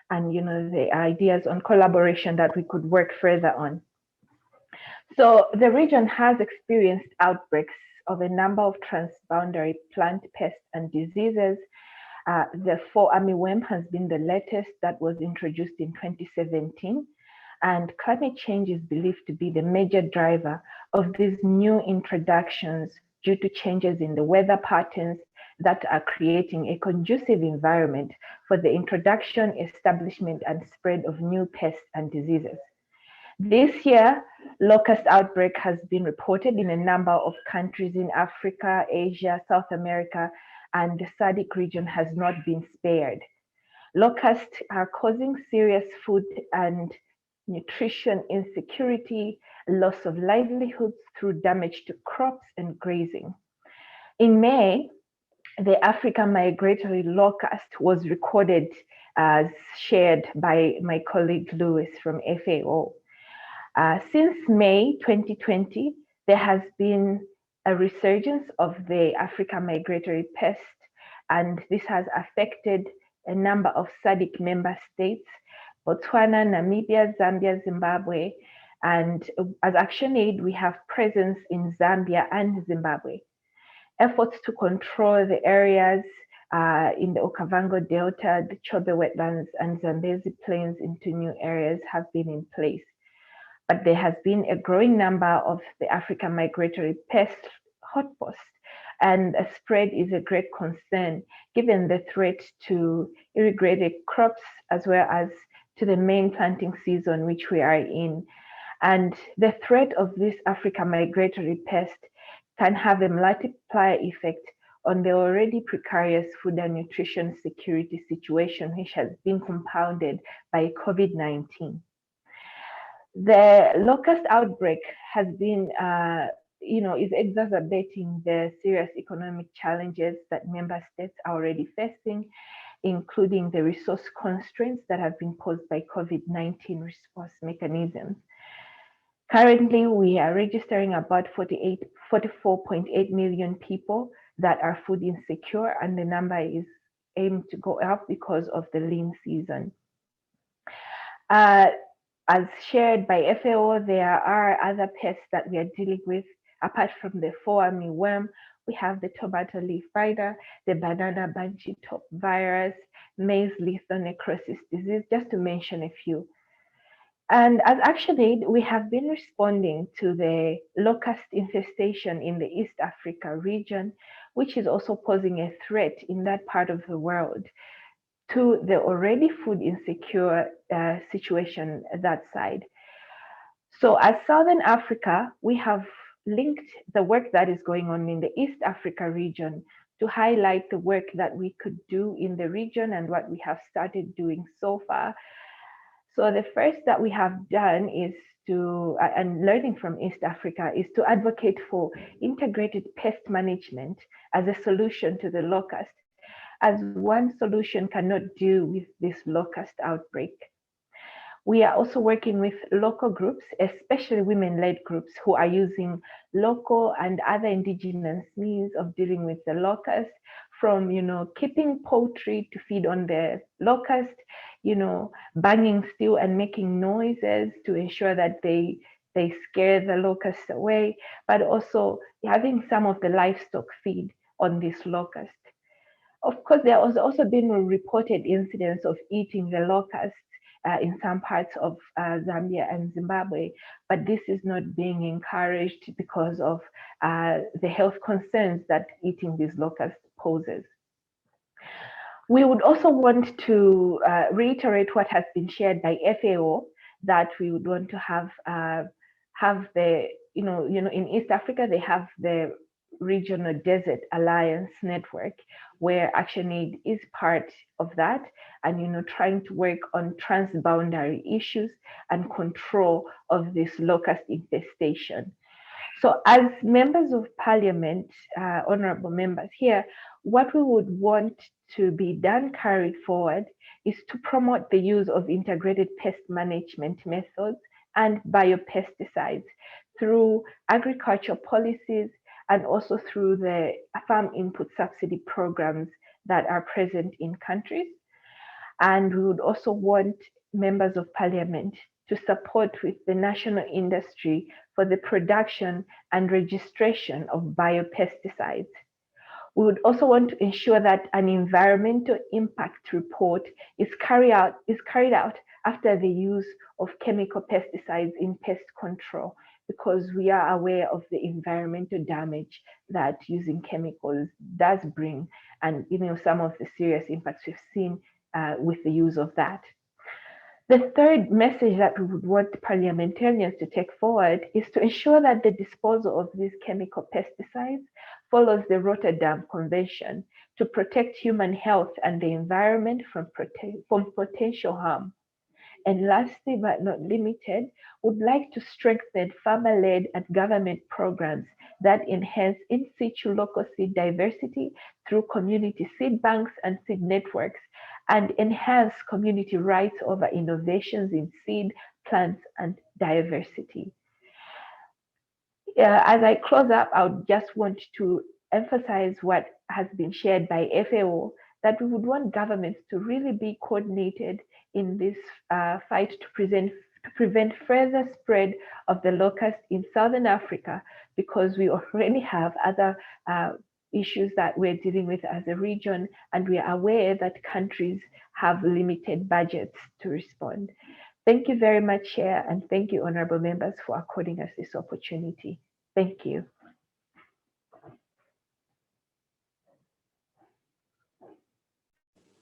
and the ideas on collaboration that we could work further on. So the region has experienced outbreaks of a number of transboundary plant pests and diseases. The 4-armyworm has been the latest that was introduced in 2017. And climate change is believed to be the major driver of these new introductions due to changes in the weather patterns that are creating a conducive environment for the introduction, establishment, and spread of new pests and diseases. This year, locust outbreak has been reported in a number of countries in Africa, Asia, South America, and the SADC region has not been spared. Locusts are causing serious food and nutrition insecurity, loss of livelihoods through damage to crops and grazing. In May, the African migratory locust was recorded as shared by my colleague Louis from FAO. Since May 2020, there has been a resurgence of the African migratory pest, and this has affected a number of SADC member states, Botswana, Namibia, Zambia, Zimbabwe, and as Action Aid, we have presence in Zambia and Zimbabwe. Efforts to control the areas in the Okavango Delta, the Chobe wetlands, and Zambezi Plains into new areas have been in place. But there has been a growing number of the African migratory pest hotspots, and a spread is a great concern given the threat to irrigated crops as well as to the main planting season which we are in. And the threat of this African migratory pest can have a multiplier effect on the already precarious food and nutrition security situation, which has been compounded by COVID-19. The locust outbreak has been, is exacerbating the serious economic challenges that member states are already facing, including the resource constraints that have been posed by COVID-19 response mechanisms. Currently, we are registering about 44.8 million people that are food insecure, and the number is aimed to go up because of the lean season. As shared by FAO, there are other pests that we are dealing with. Apart from the 4-armyworm, we have the tomato leaf spider, the banana banshee top virus, maize lethal necrosis disease, just to mention a few. And as ActionAid, we have been responding to the locust infestation in the East Africa region, which is also posing a threat in that part of the world to the already food insecure situation that side. So as Southern Africa, we have linked the work that is going on in the East Africa region to highlight the work that we could do in the region and what we have started doing so far. So the first that we have done is to, and learning from East Africa, is to advocate for integrated pest management as a solution to the locust, as one solution cannot deal with this locust outbreak. We are also working with local groups, especially women-led groups who are using local and other indigenous means of dealing with the locust, from keeping poultry to feed on the locust, banging steel and making noises to ensure that they scare the locusts away, but also having some of the livestock feed on this locust. Of course, there has also been reported incidents of eating the locust in some parts of Zambia and Zimbabwe, but this is not being encouraged because of the health concerns that eating these locusts poses. We would also want to reiterate what has been shared by FAO, that we would want to have the, in East Africa, they have the Regional Desert Alliance Network, where ActionAid is part of that, and trying to work on transboundary issues and control of this locust infestation. So as members of parliament, honorable members here, what we would want to be done carried forward is to promote the use of integrated pest management methods and biopesticides through agricultural policies, and also through the farm input subsidy programs that are present in countries. And we would also want members of parliament to support with the national industry for the production and registration of biopesticides. We would also want to ensure that an environmental impact report is carried out after the use of chemical pesticides in pest control, because we are aware of the environmental damage that using chemicals does bring, and some of the serious impacts we've seen with the use of that. The third message that we would want parliamentarians to take forward is to ensure that the disposal of these chemical pesticides follows the Rotterdam Convention to protect human health and the environment from potential harm. And lastly, but not limited, would like to strengthen farmer-led and government programs that enhance in situ local seed diversity through community seed banks and seed networks, and enhance community rights over innovations in seed, plants, and diversity. As I close up, I would just want to emphasize what has been shared by FAO, that we would want governments to really be coordinated in this fight to prevent further spread of the locust in Southern Africa, because we already have other issues that we're dealing with as a region, and we are aware that countries have limited budgets to respond. Thank you very much, Chair, and thank you, honorable members, for according us this opportunity. Thank you.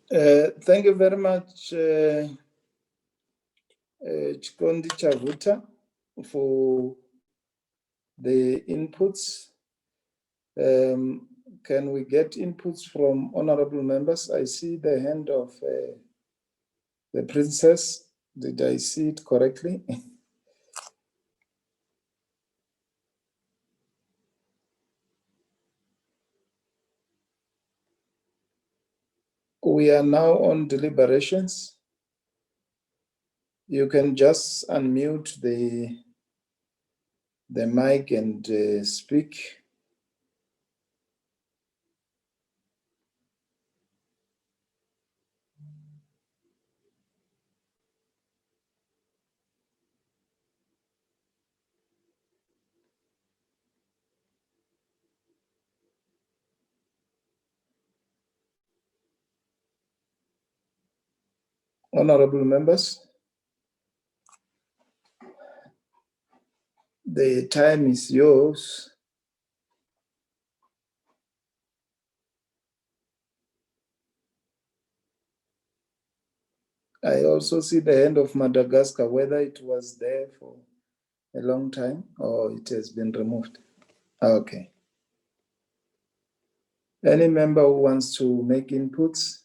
Thank you very much, Chikondi Chavuta, for the inputs. Can we get inputs from honorable members? I see the hand of the princess. Did I see it correctly? We are now on deliberations. You can just unmute the mic and speak. Honorable members, the time is yours. I also see the end of Madagascar, whether it was there for a long time or it has been removed. Okay. Any member who wants to make inputs?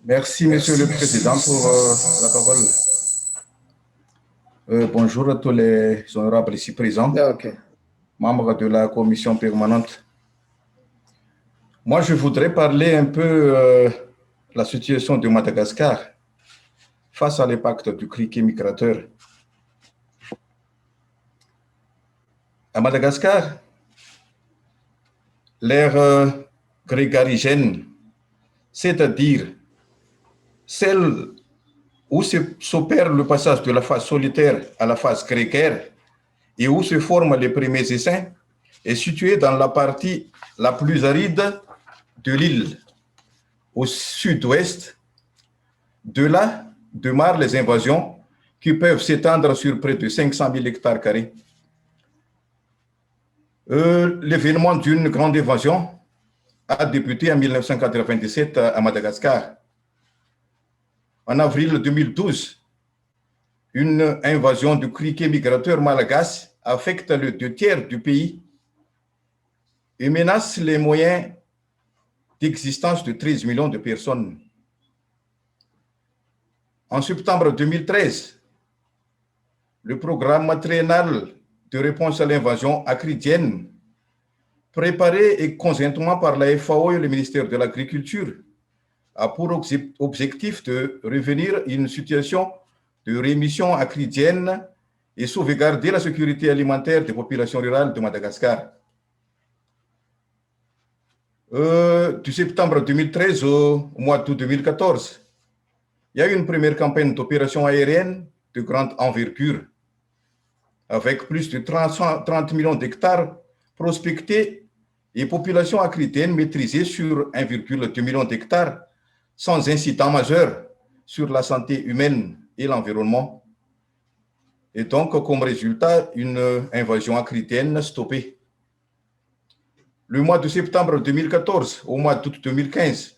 Merci, Monsieur le Président, pour la parole. Bonjour à tous les honorables ici présents, membres de la commission permanente. Moi, je voudrais parler un peu de la situation de Madagascar face à l'impact du criquet migrateur. À Madagascar, l'ère grégarigène, c'est-à-dire celle où s'opère le passage de la phase solitaire à la phase grégaire et où se forment les premiers essaims, est située dans la partie la plus aride de l'île, au sud-ouest. De là démarrent les invasions qui peuvent s'étendre sur près de 500 000 hectares carrés. L'événement d'une grande invasion a débuté en 1997 à Madagascar. En avril 2012, une invasion du criquet migrateur malgache affecte le 2/3 du pays et menace les moyens d'existence de 13 millions de personnes. En septembre 2013, le programme triennal de réponse à l'invasion acridienne, préparé et conjointement par la FAO et le ministère de l'Agriculture, a pour objectif de revenir à une situation de rémission acridienne et sauvegarder la sécurité alimentaire des populations rurales de Madagascar. Du septembre 2013 au mois d'août 2014, il y a eu une première campagne d'opération aérienne de grande envergure, avec plus de 30 millions d'hectares prospectés et population acridienne maîtrisée sur 1,2 million d'hectares, sans incident majeur sur la santé humaine et l'environnement. Et donc, comme résultat, une invasion acridienne stoppée. Le mois de septembre 2014 au mois d'août 2015,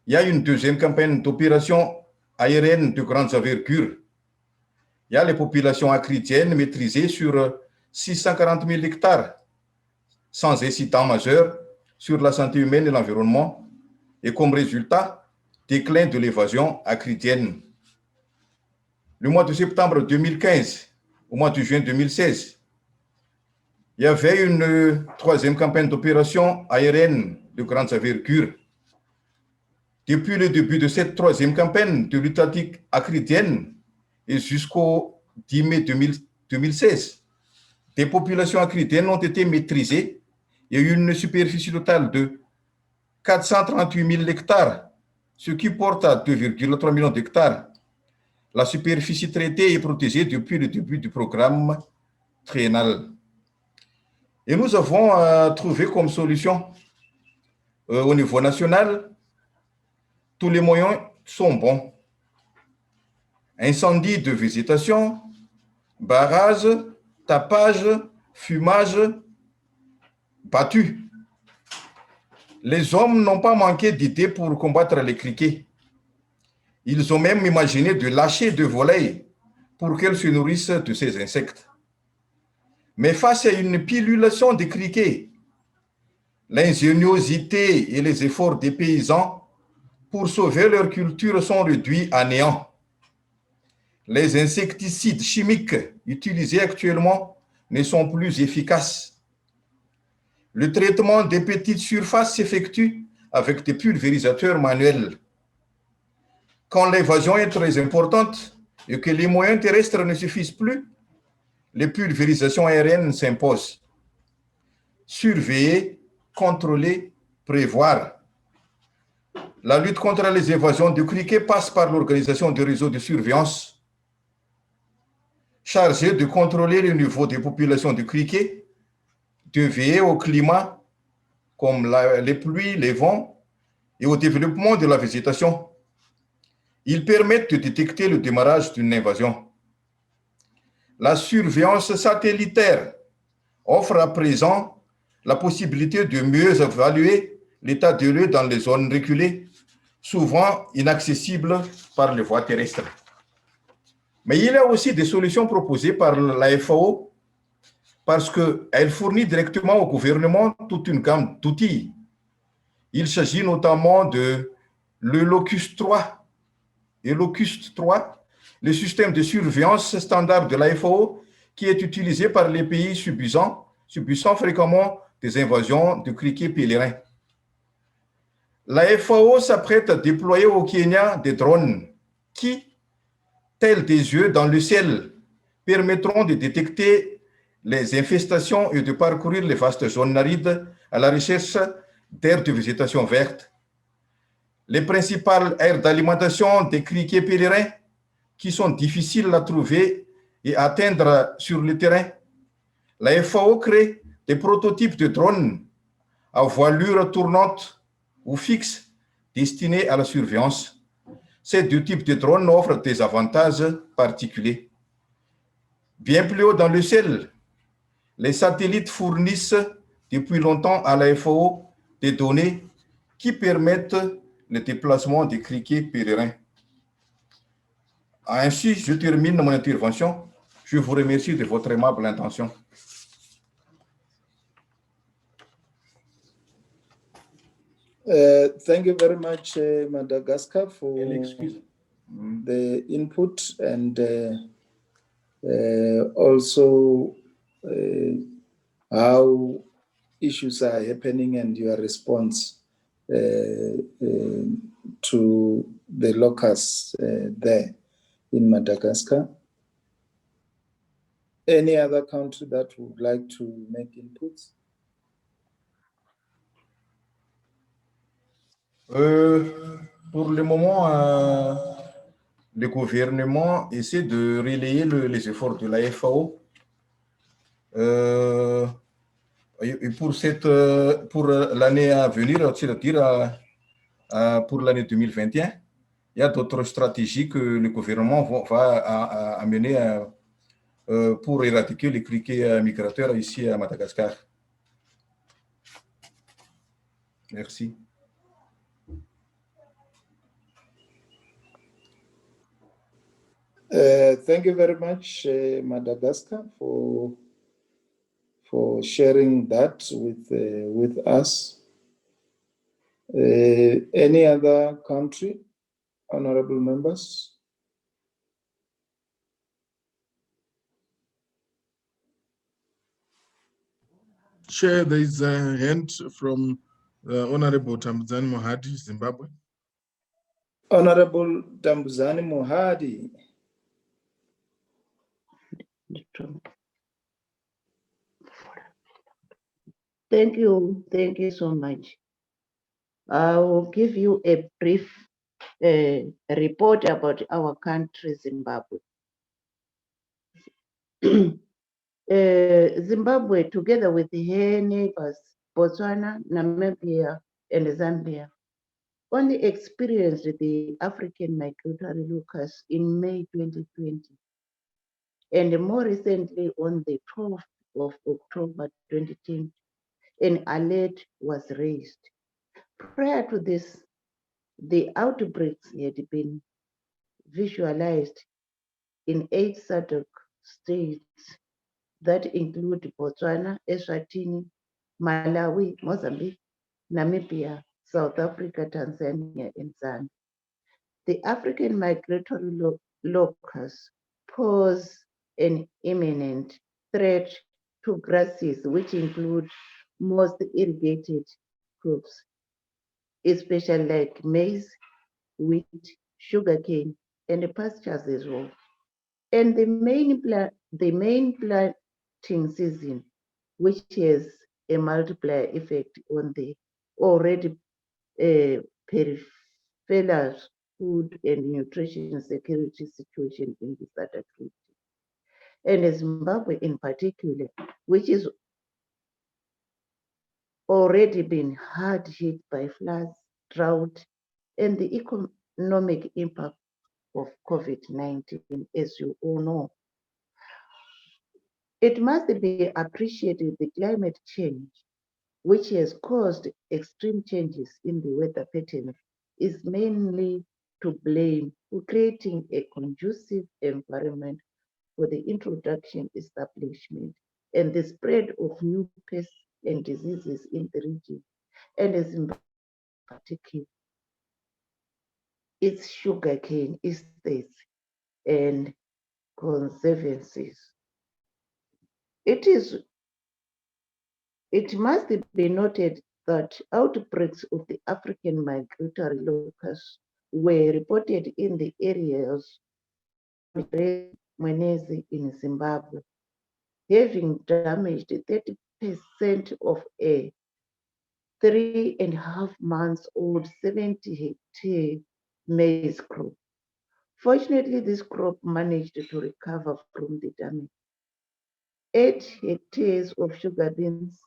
il y a une deuxième campagne d'opération aérienne de grande envergure. Il y a les populations acridiennes maîtrisées sur 640 000 hectares, sans incident majeur sur la santé humaine et l'environnement, et comme résultat, déclin de l'évasion acridienne. Le mois de septembre 2015 au mois de juin 2016, il y avait une troisième campagne d'opération aérienne de grande envergure. Depuis le début de cette troisième campagne de lutte acridienne et jusqu'au 10 mai 2016, des populations acridiennes ont été maîtrisées et une superficie totale de 438 000 hectares, ce qui porte à 2,3 millions d'hectares. La superficie traitée et protégée depuis le début du programme triennal. Et nous avons trouvé comme solution au niveau national, tous les moyens sont bons. Incendie de végétation, barrage, tapage, fumage, battu. Les hommes n'ont pas manqué d'idées pour combattre les criquets. Ils ont même imaginé de lâcher des volailles pour qu'elles se nourrissent de ces insectes. Mais face à une pullulation des criquets, l'ingéniosité et les efforts des paysans pour sauver leur culture sont réduits à néant. Les insecticides chimiques utilisés actuellement ne sont plus efficaces. Le traitement des petites surfaces s'effectue avec des pulvérisateurs manuels. Quand l'évasion est très importante et que les moyens terrestres ne suffisent plus, les pulvérisations aériennes s'imposent. Surveiller, contrôler, prévoir. La lutte contre les évasions du criquet passe par l'organisation de réseaux de surveillance chargés de contrôler le niveau des populations de criquet de veiller au climat, comme les pluies, les vents, et au développement de la végétation. Ils permettent de détecter le démarrage d'une invasion. La surveillance satellitaire offre à présent la possibilité de mieux évaluer l'état de l'eau dans les zones reculées, souvent inaccessibles par les voies terrestres. Mais il y a aussi des solutions proposées par la FAO parce qu'elle fournit directement au gouvernement toute une gamme d'outils. Il s'agit notamment de l'Elocus 3. Elocus 3, le système de surveillance standard de la FAO qui est utilisé par les pays subissant fréquemment des invasions de criquets pèlerins. La FAO s'apprête à déployer au Kenya des drones qui, tels des yeux dans le ciel, permettront de détecter les infestations et de parcourir les vastes zones arides à la recherche d'aires de végétation verte. Les principales aires d'alimentation des criquets pèlerins qui sont difficiles à trouver et à atteindre sur le terrain. La FAO crée des prototypes de drones à voilure tournante ou fixe destinés à la surveillance. Ces deux types de drones offrent des avantages particuliers. Bien plus haut dans le ciel, les satellites fournissent depuis longtemps à la FAO des données qui permettent le déplacement des criquets pèlerins. Ainsi, je termine mon intervention. Je vous remercie de votre aimable intention. Thank you very much, Madagascar, for the input and also how issues are happening and your response to the locusts there in Madagascar. Any other country that would like to make inputs? Pour le moment, le gouvernement essaie de relayer les efforts de la FAO. Et pour l'année à venir, c'est-à-dire pour l'année 2021, il y a d'autres stratégies que le gouvernement va amener pour éradiquer les criquets migrateurs ici à Madagascar. Merci. Thank you very much, Madagascar, for sharing that with us. Any other country, honorable members? Chair, there is a hand from Honorable Tambuzani Mohadi, Zimbabwe. Honorable Tambuzani Mohadi. Thank you so much. I will give you a brief report about our country, Zimbabwe. Zimbabwe, together with her neighbors, Botswana, Namibia, and Zambia, only experienced the African migratory locust in May 2020, and more recently on the 12th of October 2010, an alert was raised. Prior to this, the outbreaks had been visualized in 8 SADC states that include Botswana, Eswatini, Malawi, Mozambique, Namibia, South Africa, Tanzania, and Zambia. The African migratory locust pose an imminent threat to grasses, which include most irrigated crops, especially like maize, wheat, sugarcane, and pastures as well. And the main planting season, which has a multiplier effect on the already peripheral food and nutrition security situation in the SADC. And Zimbabwe in particular, which is already been hard hit by floods, drought, and the economic impact of COVID-19, as you all know. It must be appreciated the climate change, which has caused extreme changes in the weather pattern, is mainly to blame for creating a conducive environment for the introduction, establishment, and the spread of new pests and diseases in the region, and as in particular, its sugarcane estates and conservancies. It must be noted that outbreaks of the African migratory locust were reported in the areas of Mwenezi in Zimbabwe, having damaged 30% of a 3.5-month-old 70-hectare maize crop. Fortunately, this crop managed to recover from the damage. 8 hectares of sugar beans,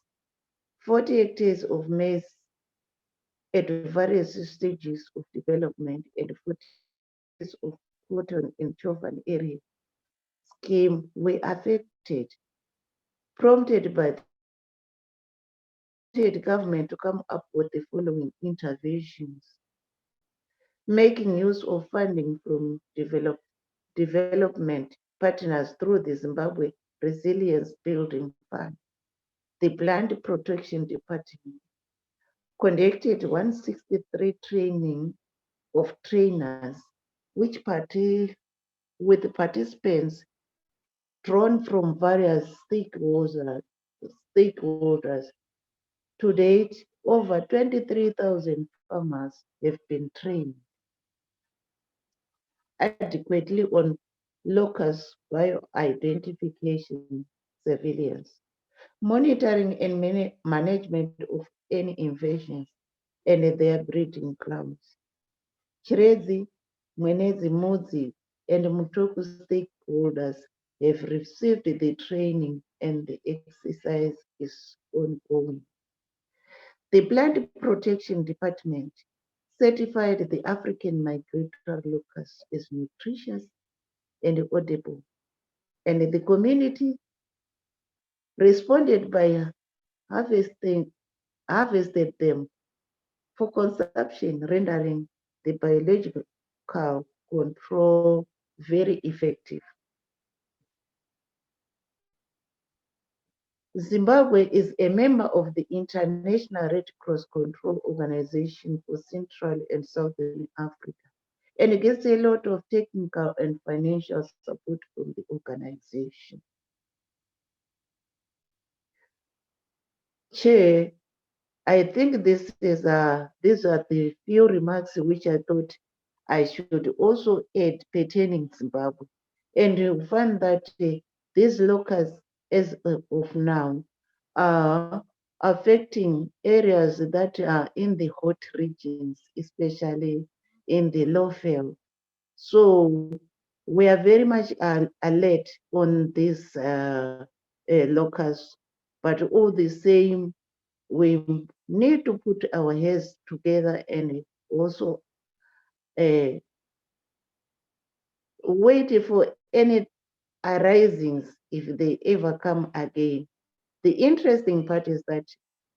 40 hectares of maize at various stages of development, and 40 hectares of cotton in Chovan area scheme were affected, prompted by the government to come up with the following interventions: making use of funding from development partners through the Zimbabwe Resilience Building Fund. The Plant Protection Department conducted 163 training of trainers, with participants drawn from various stakeholders. To date, over 23,000 farmers have been trained adequately on locust bioidentification surveillance, monitoring and management of any invasions and their breeding grounds. Chirezi, Mwenezi, Mudzi, and Mutoku stakeholders have received the training and the exercise is ongoing. The Plant Protection Department certified the African migratory locust as nutritious and audible, and the community responded by harvested them for consumption, rendering the biological control very effective. Zimbabwe is a member of the International Red Cross Control Organization for Central and Southern Africa, and gets a lot of technical and financial support from the organization. Chair, I think these are the few remarks which I thought I should also add pertaining Zimbabwe. And you find that these locusts, as of now, are affecting areas that are in the hot regions, especially in the low field. So we are very much alert on these locusts, but all the same, we need to put our heads together and also wait for any arisings if they ever come again. The interesting part is that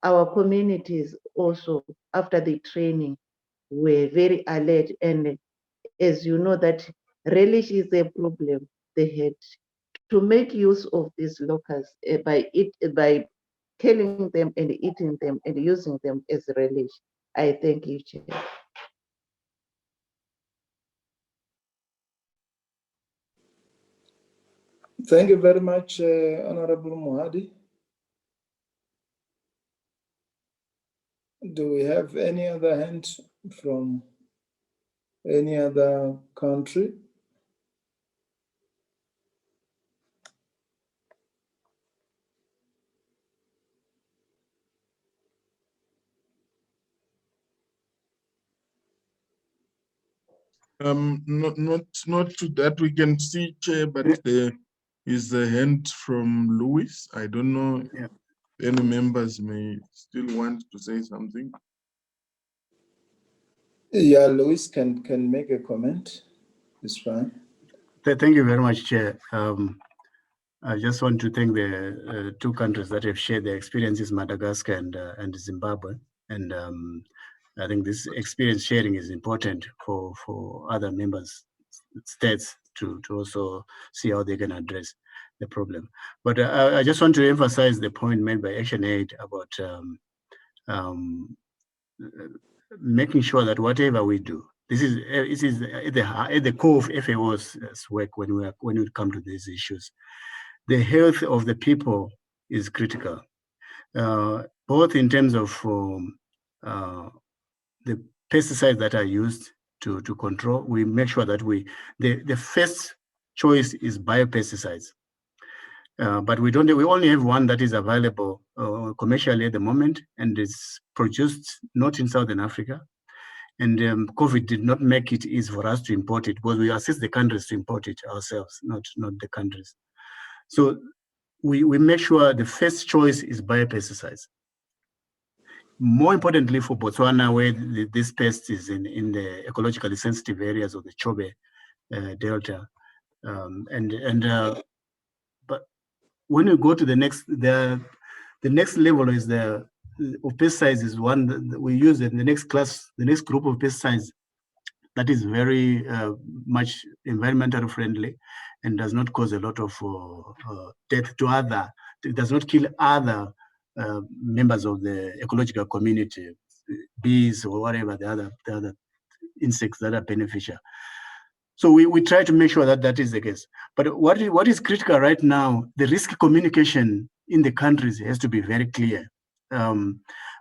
our communities also, after the training, were very alert, and as you know that relish is a problem, they had to make use of these locusts by killing them and eating them and using them as relish. I thank you, Chair. Thank you very much, Honorable Mohadi. Do we have any other hand from any other country? Not to that we can see, Chair, but there is a hand from Louis. I don't know. Yeah. Any members may still want to say something. Yeah, Luis can make a comment. It's fine. Thank you very much, Chair. I just want to thank the two countries that have shared their experiences, Madagascar and Zimbabwe. And I think this experience sharing is important for other members states to also see how they can address the problem. But I just want to emphasize the point made by ActionAid about making sure that whatever we do, this is at the core of FAO's work when we come to these issues. The health of the people is critical, both in terms of the pesticides that are used to control. We make sure that the first choice is biopesticides. But we only have one that is available commercially at the moment, and it's produced not in Southern Africa. And COVID did not make it easy for us to import it, because we assist the countries to import it ourselves, not the countries. So we make sure the first choice is biopesticides. More importantly for Botswana, where this pest is in the ecologically sensitive areas of the Chobe Delta. But when you go to the next level is of pesticides is one that we use in the next class, the next group of pesticides that is very much environmentally friendly and does not cause a lot of death to it does not kill other members of the ecological community, bees or whatever the other insects that are beneficial. So we try to make sure that is the case. But what is critical right now, the risk communication in the countries has to be very clear.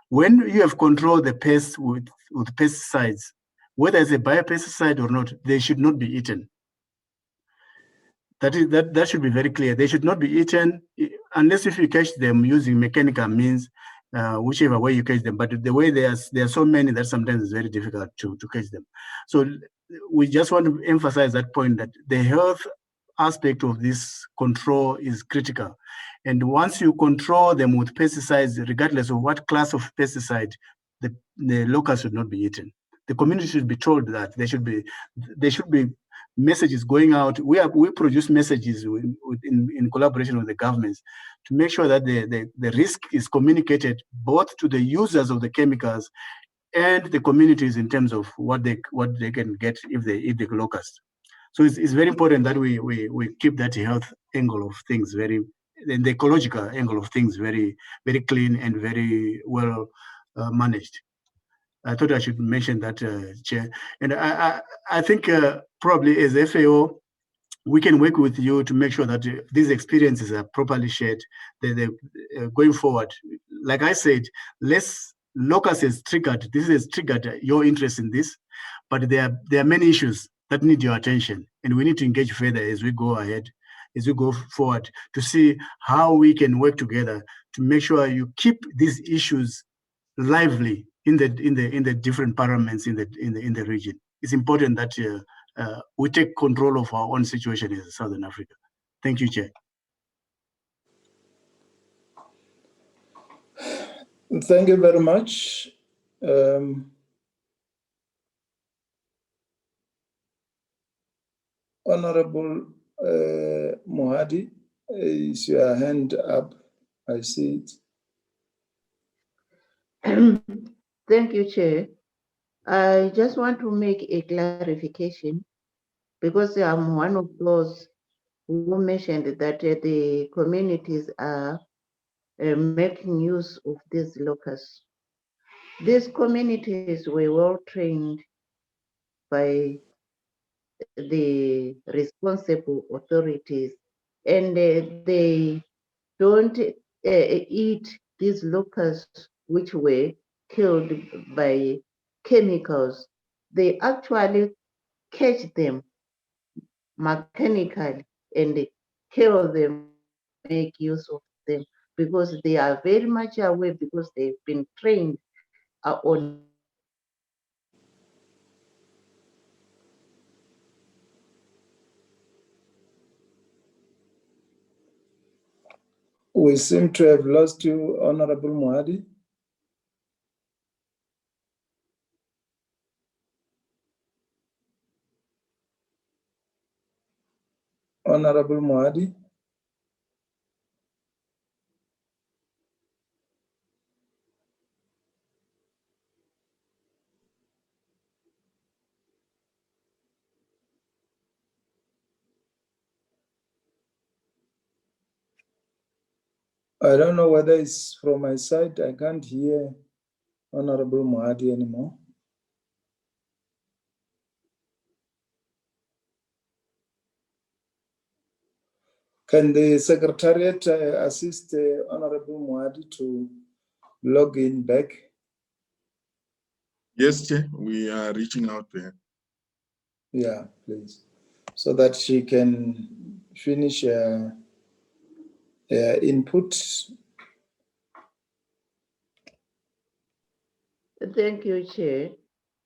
When you have controlled the pests with pesticides, whether it's a biopesticide or not, they should not be eaten. That should be very clear. They should not be eaten unless if you catch them using mechanical means, whichever way you catch them. But the way there are so many that sometimes it's very difficult to catch them. So we just want to emphasize that point, that the health aspect of this control is critical. And once you control them with pesticides, regardless of what class of pesticide, the locusts should not be eaten. The community should be told that there should be messages going out. We produce messages in collaboration with the governments to make sure that the risk is communicated both to the users of the chemicals and the communities in terms of what they can get if they eat the locust. So it's very important that we keep that health angle of things and the ecological angle of things very, very clean and very well managed. I thought I should mention that, Chair. And I think probably as FAO, we can work with you to make sure that these experiences are properly shared. Going forward, like I said, locust has triggered. This has triggered your interest in this, but there are many issues that need your attention, and we need to engage further as we go ahead, as we go forward, to see how we can work together to make sure you keep these issues lively in the different parliaments in the region. It's important that we take control of our own situation in Southern Africa. Thank you, Chair. Thank you very much. Honorable Mohadi, is your hand up? I see it. Thank you, Chair. I just want to make a clarification, because I'm one of those who mentioned that the communities are making use of these locusts. These communities were well trained by the responsible authorities, and they don't eat these locusts which were killed by chemicals. They actually catch them mechanically and kill them, make use of them, because they are very much aware, because they've been trained on We seem to have lost you, Honorable Moadi. Honorable Moadi. I don't know whether it's from my side. I can't hear Honorable Moadi anymore. Can the Secretariat assist Honorable Moadi to log in back? Yes, Chair, we are reaching out to her. Yeah, please. So that she can finish input. Thank you, Chair.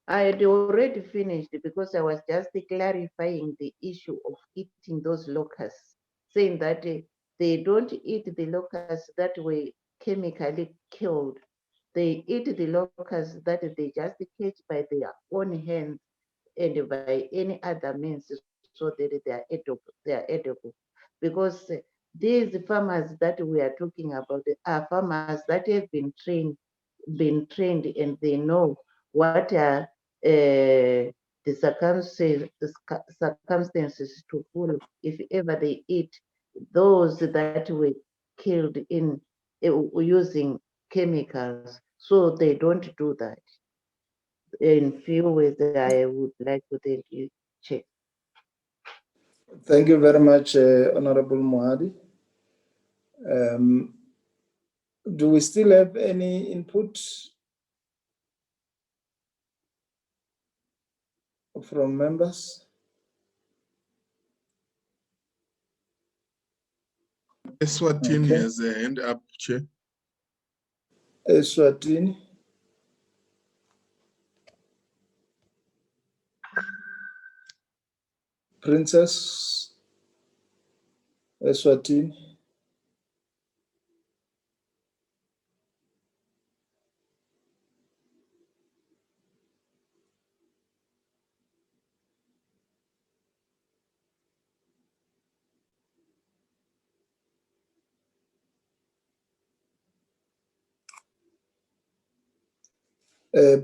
I had already finished because I was just clarifying the issue of eating those locusts, saying that they don't eat the locusts that were chemically killed. They eat the locusts that they just catch by their own hands and by any other means so that they are edible. Because these farmers that we are talking about are farmers that have been trained and they know what are the circumstances to follow if ever they eat those that were killed in using chemicals. So they don't do that. In few ways, I would like to thank you, Chair. Thank you very much, Honorable Moadi. Do we still have any input from members? Eswatini Okay. has a hand up, Chair. Eswatini. Princess Eswatini.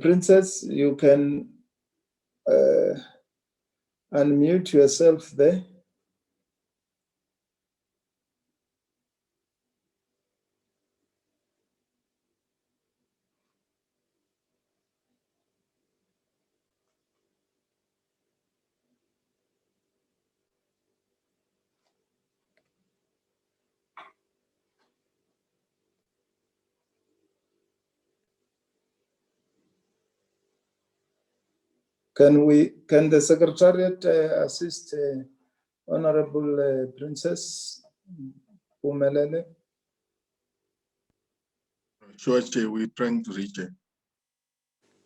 Princess, you can unmute yourself there. Can the Secretariat assist Honorable Princess Pumelele? Sure, Chair, we're trying to reach her.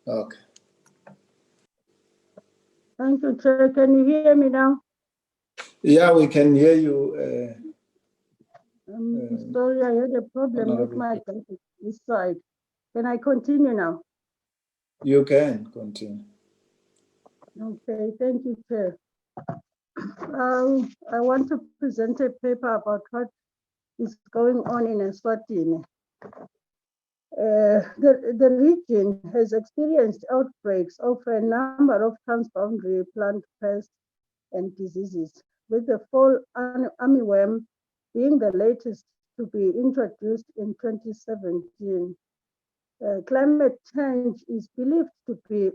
Okay. Thank you, Chair. Can you hear me now? Yeah, we can hear you. I'm sorry, I had a problem with my graphics this side. Can I continue now? You can continue. Okay, thank you, Chair. I want to present a paper about what is going on in Eswatini. The region has experienced outbreaks of a number of transboundary plant pests and diseases, with the fall armyworm being the latest to be introduced in 2017. Climate change is believed to be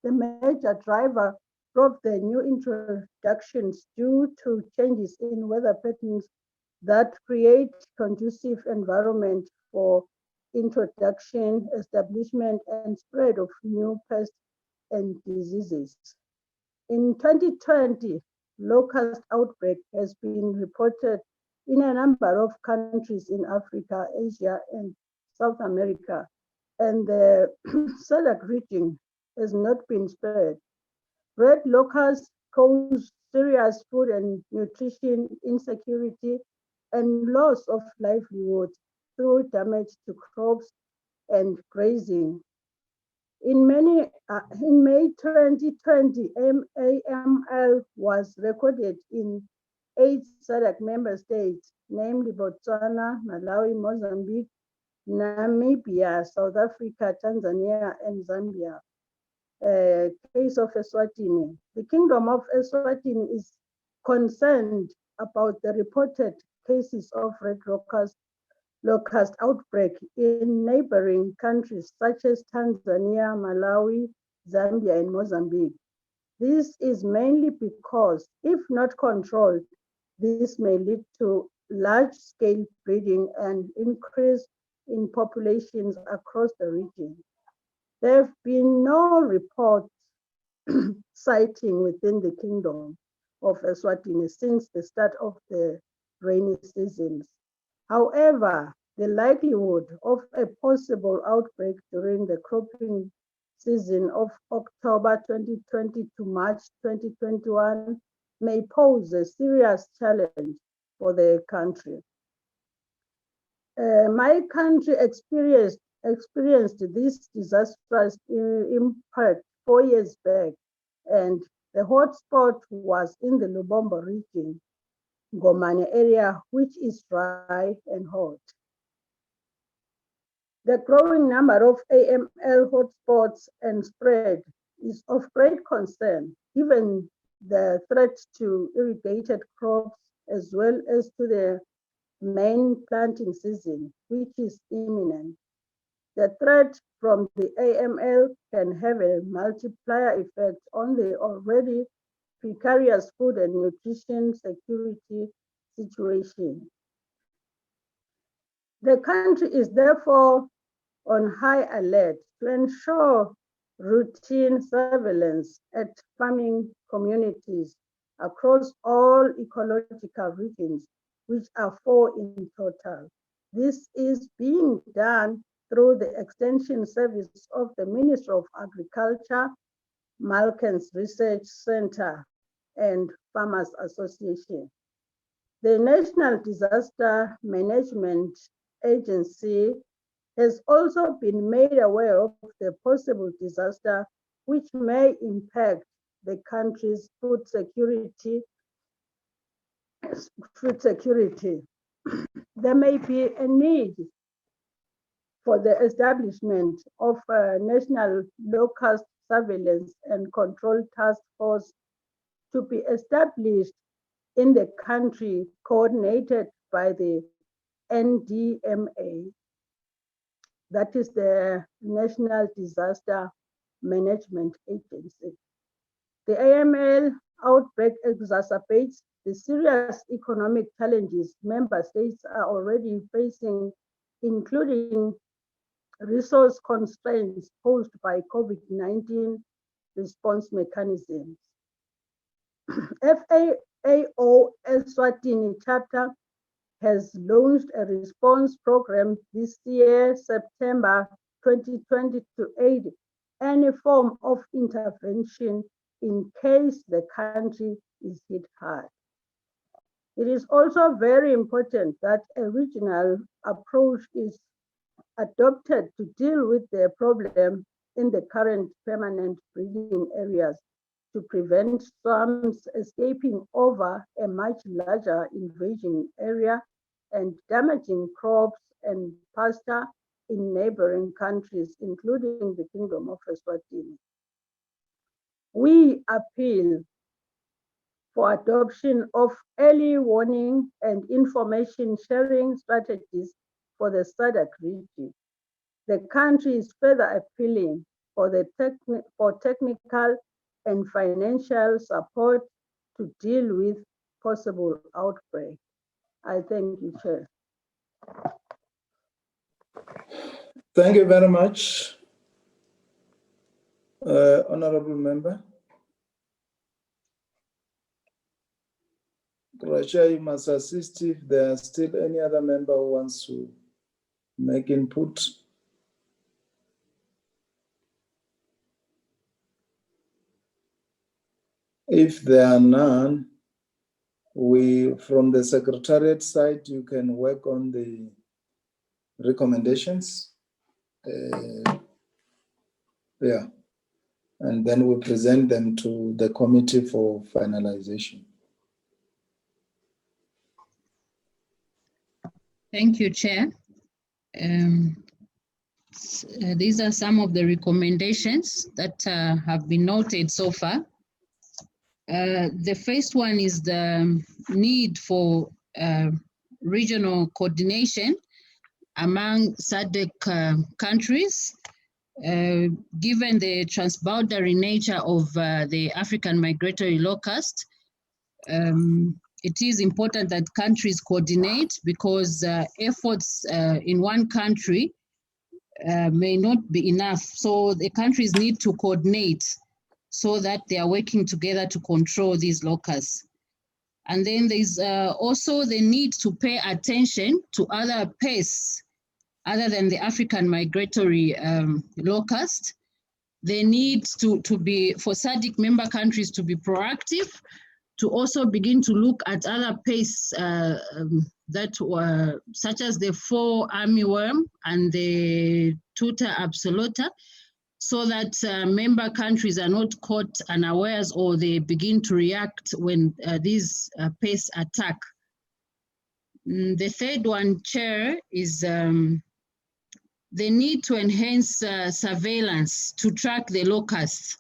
the major driver of the new introductions due to changes in weather patterns that create conducive environment for introduction, establishment, and spread of new pests and diseases. In 2020, locust outbreak has been reported in a number of countries in Africa, Asia, and South America, and the SADC region has not been spared. Red locusts cause serious food and nutrition insecurity and loss of livelihood through damage to crops and grazing. In May 2020, AML was recorded in 8 SADC member states, namely Botswana, Malawi, Mozambique, Namibia, South Africa, Tanzania, and Zambia. Case of Eswatini. The Kingdom of Eswatini is concerned about the reported cases of red locust outbreak in neighboring countries such as Tanzania, Malawi, Zambia, and Mozambique. This is mainly because, if not controlled, this may lead to large-scale breeding and increase in populations across the region. There have been no reports citing within the Kingdom of Eswatini since the start of the rainy seasons. However, the likelihood of a possible outbreak during the cropping season of October 2020 to March 2021 may pose a serious challenge for the country. My country experienced this disastrous impact 4 years back, and the hotspot was in the Lubombo region, Ngomane area, which is dry and hot. The growing number of AML hotspots and spread is of great concern, given the threat to irrigated crops as well as to the main planting season, which is imminent. The threat from the AML can have a multiplier effect on the already precarious food and nutrition security situation. The country is therefore on high alert to ensure routine surveillance at farming communities across all ecological regions, which are 4 in total. This is being done through the Extension Service of the Ministry of Agriculture, Malkens Research Center, and Farmers Association. The National Disaster Management Agency has also been made aware of the possible disaster which may impact the country's food security. There may be a need for the establishment of a national locust surveillance and control task force to be established in the country, coordinated by the NDMA, that is the National Disaster Management Agency. The AML outbreak exacerbates the serious economic challenges member states are already facing, including resource constraints posed by COVID-19 response mechanisms. FAO Eswatini chapter has launched a response program this year, September 2020, to aid any form of intervention in case the country is hit hard. It is also very important that a regional approach is adopted to deal with the problem in the current permanent breeding areas to prevent swarms escaping over a much larger invasion area and damaging crops and pasture in neighboring countries, including the Kingdom of Eswatini. We appeal for adoption of early warning and information sharing strategies for the SADC region. The country is further appealing for technical and financial support to deal with possible outbreak. I thank you, Chair. Thank you very much, Honorable Member. Raja, you must assist if there are still any other member who wants to make input. If there are none, From the Secretariat side, you can work on the recommendations. Yeah, and then we present them to the committee for finalization. Thank you, Chair. These are some of the recommendations that have been noted so far. The first one is the need for regional coordination among SADC countries, given the transboundary nature of the African migratory locust. It is important that countries coordinate because efforts in one country may not be enough. So the countries need to coordinate so that they are working together to control these locusts. And then there's also the need to pay attention to other pests other than the African migratory locust. They need to be, for SADC member countries to be proactive, to also begin to look at other pests that were, such as the 4 armyworm and the tuta absoluta, so that member countries are not caught unawares or they begin to react when these pests attack. The third one, Chair, is the need to enhance surveillance to track the locusts.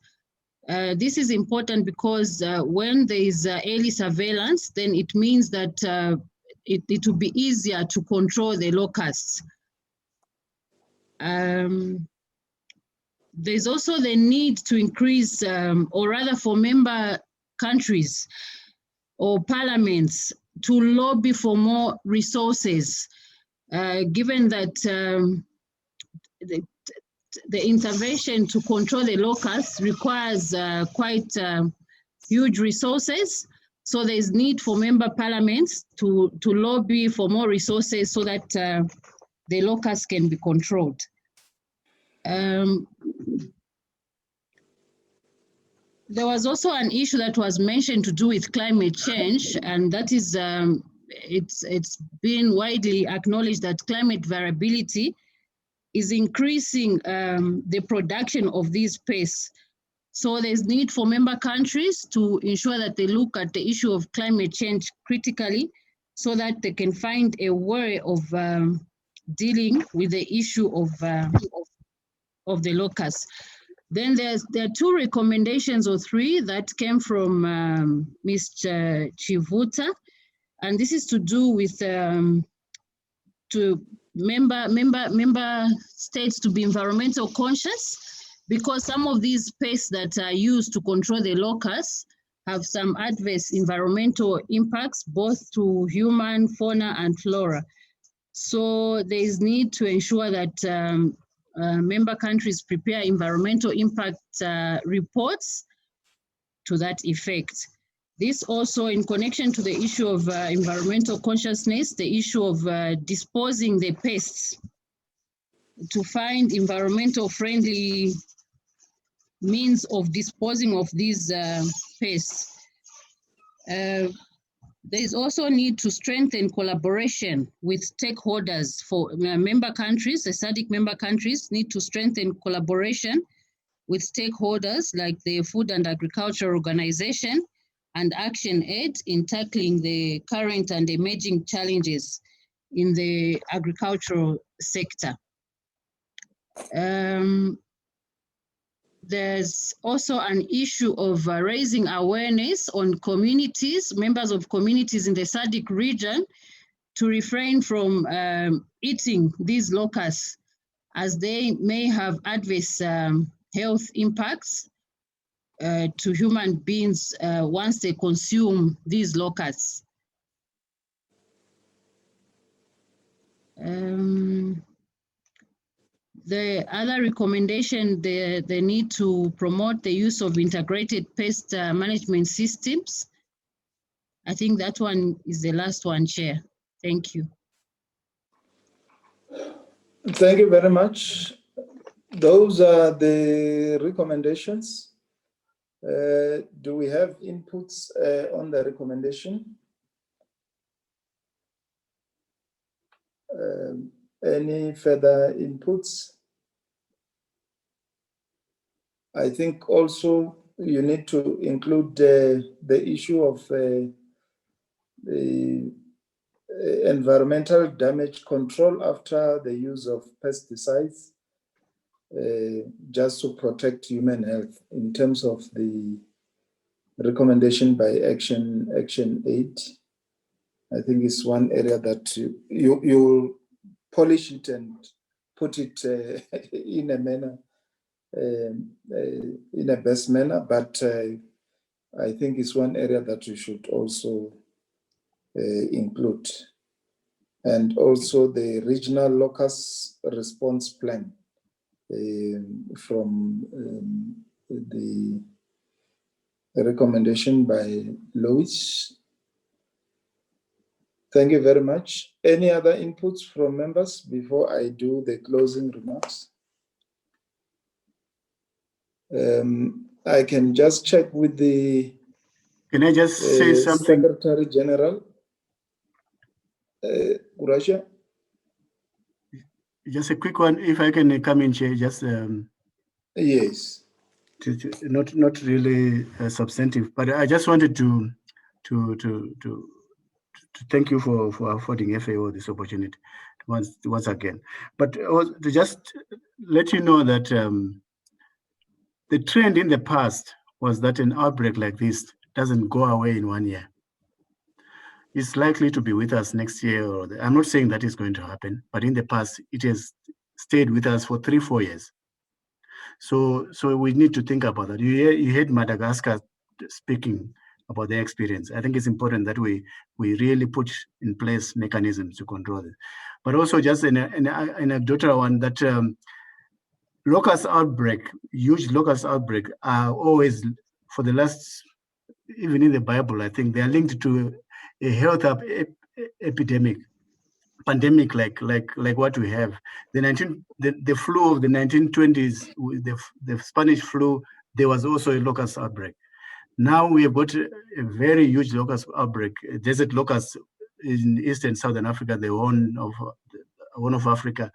This is important because when there is early surveillance, then it means that it will be easier to control the locusts. There's also the need to increase, or rather for member countries or parliaments to lobby for more resources, given that the intervention to control the locusts requires quite huge resources. So there's need for member parliaments to lobby for more resources so that the locusts can be controlled. There was also an issue that was mentioned to do with climate change, and that is, it's been widely acknowledged that climate variability is increasing the production of these pests. So there's need for member countries to ensure that they look at the issue of climate change critically so that they can find a way of dealing with the issue of the locusts. Then there are 2 recommendations or 3 that came from Mr. Chivuta, and this is to do with member states to be environmental conscious, because some of these pests that are used to control the locusts have some adverse environmental impacts, both to human, fauna, and flora. So there is need to ensure that member countries prepare environmental impact reports to that effect. This also, in connection to the issue of environmental consciousness, the issue of disposing the pests, to find environmental friendly means of disposing of these pests. There is also need to strengthen collaboration with stakeholders for member countries. The SADC member countries need to strengthen collaboration with stakeholders like the Food and Agriculture Organization and Action Aid in tackling the current and emerging challenges in the agricultural sector. There's also an issue of raising awareness on communities, members of communities in the SADC region, to refrain from eating these locusts, as they may have adverse health impacts to human beings once they consume these locusts. The other recommendation, the need to promote the use of integrated pest management systems. I think that one is the last one, Chair. Thank you. Thank you very much. Those are the recommendations. Do we have inputs on the recommendation? Any further inputs? I think also you need to include the issue of the environmental damage control after the use of pesticides, just to protect human health in terms of the recommendation by Action 8. I think it's one area that you polish it and put it in a manner, in a best manner, but I think it's one area that we should also include. And also the regional locust response plan from the recommendation by Lois. Thank you very much. Any other inputs from members before I do the closing remarks? I can just check with the Can I just say something? Secretary General, Urasia. Just a quick one, if I can come in, Chair, just Yes. Not really substantive, but I just wanted to thank you for affording FAO this opportunity once again. But to just let you know that the trend in the past was that an outbreak like this doesn't go away in 1 year. It's likely to be with us next year. I'm not saying that is going to happen, but in the past, it has stayed with us for 3-4 years. So we need to think about that. You heard Madagascar speaking about their experience. I think it's important that we really put in place mechanisms to control it. But also just an anecdotal one that locust outbreak, huge locust outbreak are always, for the last, even in the Bible, I think they are linked to a health epidemic, pandemic like what we have. The flu of the 1920s, the Spanish flu, there was also a locust outbreak. Now we have got a very huge locust outbreak, desert locust in East and Southern Africa, the Horn of Africa,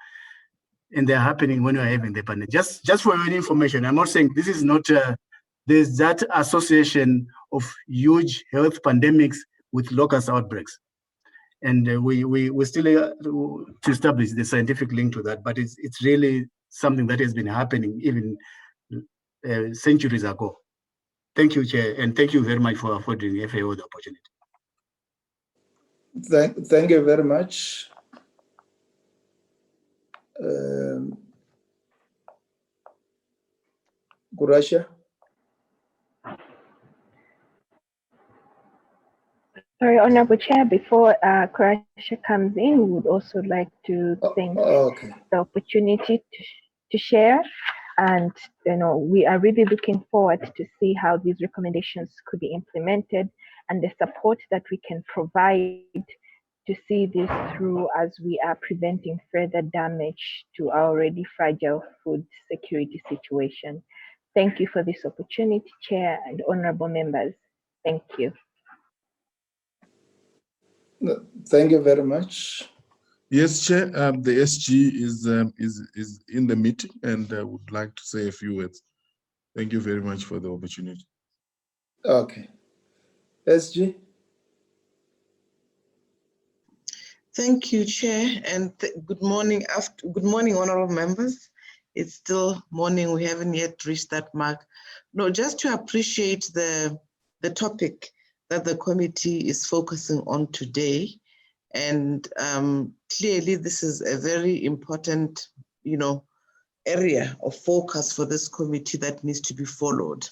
and they're happening when we're having the pandemic. Just for your information, I'm not saying this is not. There's that association of huge health pandemics with locust outbreaks. And we still to establish the scientific link to that, but it's really something that has been happening even centuries ago. Thank you, Chair, and thank you very much for affording the FAO the opportunity. Thank you very much. Gurasha? Sorry, Honorable Chair, before Kurasha comes in, we would also like to thank the opportunity to share. And we are really looking forward to see how these recommendations could be implemented and the support that we can provide to see this through as we are preventing further damage to our already fragile food security situation. Thank you for this opportunity, Chair and honorable members. Thank you. Thank you very much. Yes, Chair. The SG is in the meeting and would like to say a few words. Thank you very much for the opportunity. Okay. SG. Thank you, Chair, and good morning. Good morning, honorable members. It's still morning. We haven't yet reached that mark. No, just to appreciate the topic that the committee is focusing on today. And clearly, this is a very important, area of focus for this committee that needs to be followed.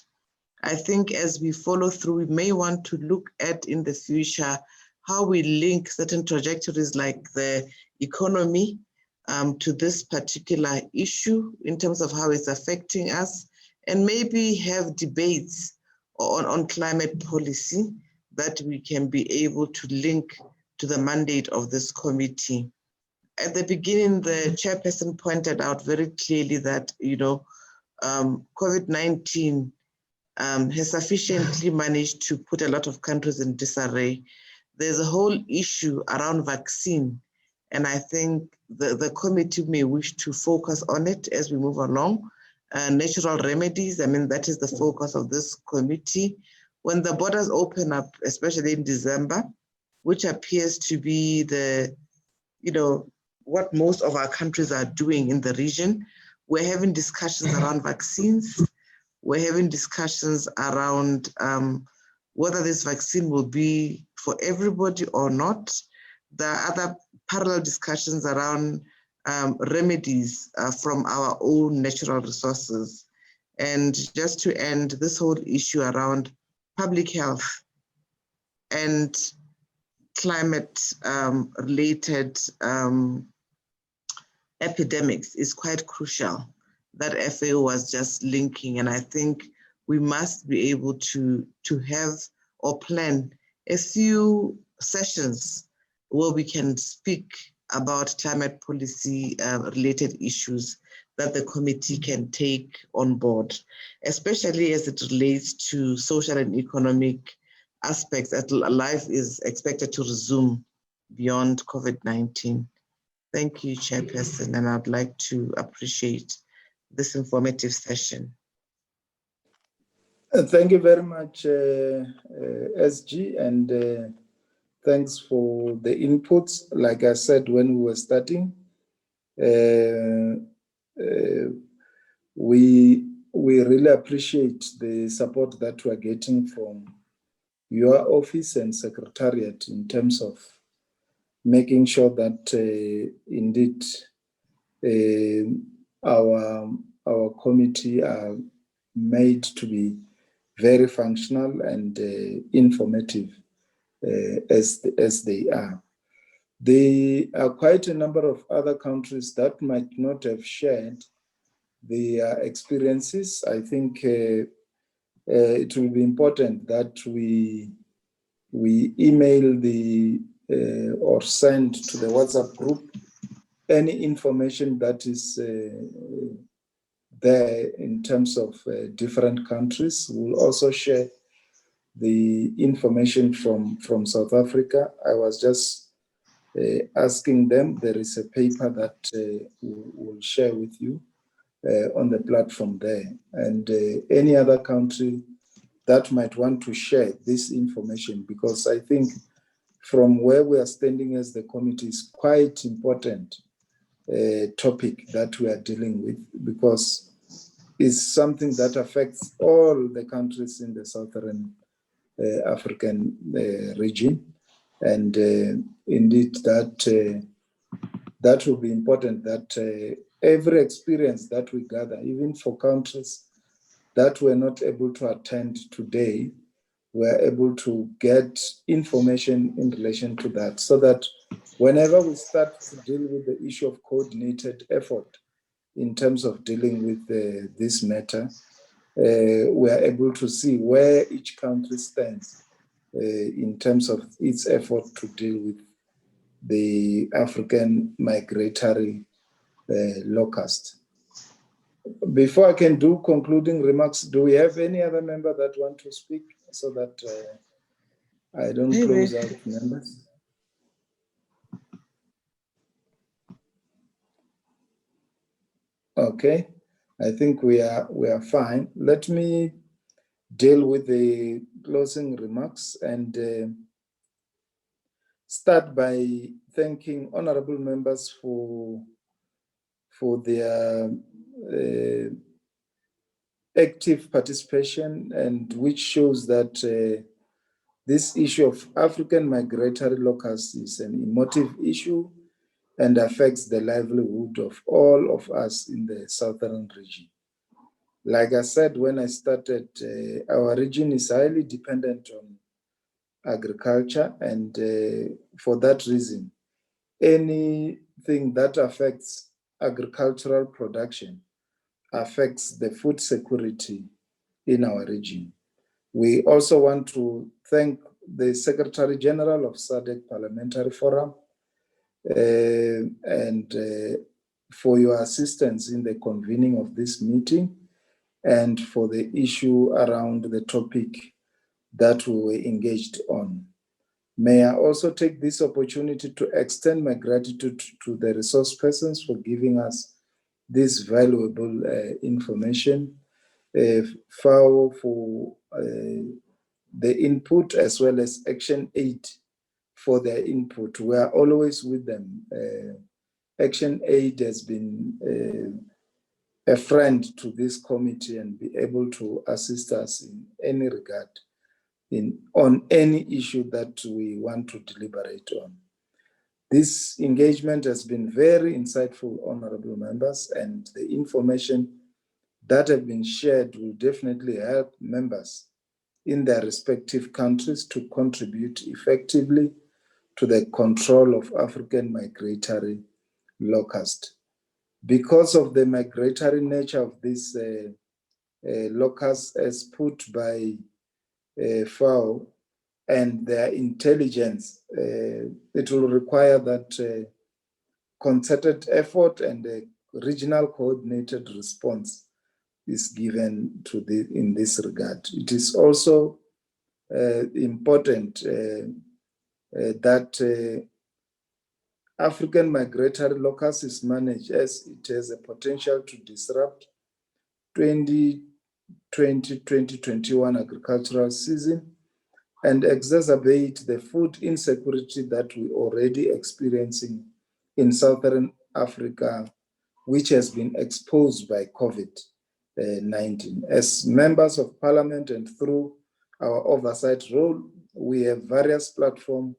I think as we follow through, we may want to look at in the future how we link certain trajectories like the economy to this particular issue in terms of how it's affecting us, and maybe have debates on climate policy that we can be able to link to the mandate of this committee. At the beginning, the chairperson pointed out very clearly that, COVID-19 has sufficiently managed to put a lot of countries in disarray. There's a whole issue around vaccine And I think the committee may wish to focus on it as we move along. Natural remedies, I mean, that is the focus of this committee. When the borders open up, especially in December, which appears to be what most of our countries are doing in the region, we're having discussions around vaccines. We're having discussions around whether this vaccine will be for everybody or not. There are other parallel discussions around remedies from our own natural resources. And just to end, this whole issue around public health and climate related epidemics is quite crucial that FAO was just linking. And I think we must be able to have or plan a few sessions where we can speak about climate policy related issues that the committee can take on board, especially as it relates to social and economic aspects that life is expected to resume beyond COVID-19. Thank you, Chairperson, and I'd like to appreciate this informative session. Thank you very much, SG, and thanks for the inputs. Like I said when we were starting, we really appreciate the support that we're getting from your office and secretariat in terms of making sure that indeed our committee are made to be very functional and informative as they are. There are quite a number of other countries that might not have shared their experiences. I think it will be important that we email or send to the WhatsApp group any information that is there in terms of different countries. We'll also share the information from South Africa. I was just asking them, there is a paper that we'll share with you on the platform there. And any other country that might want to share this information, because I think from where we are standing as the committee is quite important topic that we are dealing with, because it's something that affects all the countries in the Southern African region. And indeed that will be important, that every experience that we gather, even for countries that we're not able to attend today, we're able to get information in relation to that, so that whenever we start to deal with the issue of coordinated effort in terms of dealing with this matter, we are able to see where each country stands in terms of its effort to deal with the African migratory locust. Before I can do concluding remarks, do we have any other member that want to speak, so that I don't close out members? Okay, I think we are fine. Let me deal with the closing remarks and start by thanking honorable members for their active participation, and which shows that this issue of African migratory locust is an emotive issue and affects the livelihood of all of us in the southern region. Like I said when I started, our region is highly dependent on agriculture, and for that reason, anything that affects agricultural production affects the food security in our region. We also want to thank the Secretary General of SADC Parliamentary Forum and for your assistance in the convening of this meeting, and for the issue around the topic that we were engaged on. May I also take this opportunity to extend my gratitude to the resource persons for giving us this valuable information, FAO for the input, as well as Action Aid for their input. We are always with them. Action Aid has been a friend to this committee and be able to assist us in any regard on any issue that we want to deliberate on. This engagement has been very insightful, honorable members, and the information that have been shared will definitely help members in their respective countries to contribute effectively to the control of African migratory locust. Because of the migratory nature of this locust as put by FAO and their intelligence, it will require that concerted effort and a regional coordinated response is given to in this regard. It is also important that African migratory locust is managed, as it has a potential to disrupt 2020-2021 agricultural season and exacerbate the food insecurity that we're already experiencing in Southern Africa, which has been exposed by COVID-19. As members of parliament and through our oversight role, we have various platforms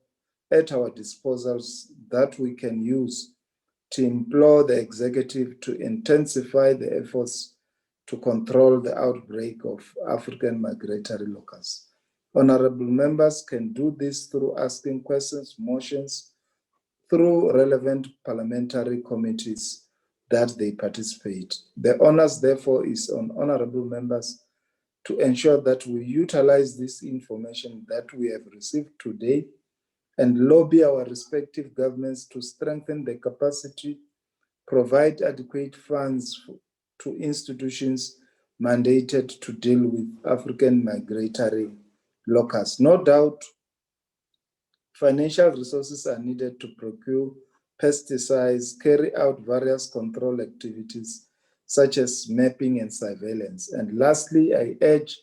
at our disposals that we can use to implore the executive to intensify the efforts to control the outbreak of African migratory locusts. Honorable members can do this through asking questions, motions, through relevant parliamentary committees that they participate. The onus, therefore, is on honorable members to ensure that we utilize this information that we have received today and lobby our respective governments to strengthen the capacity, provide adequate funds to institutions mandated to deal with African migratory locusts. No doubt, financial resources are needed to procure pesticides, carry out various control activities, such as mapping and surveillance. And lastly, I urge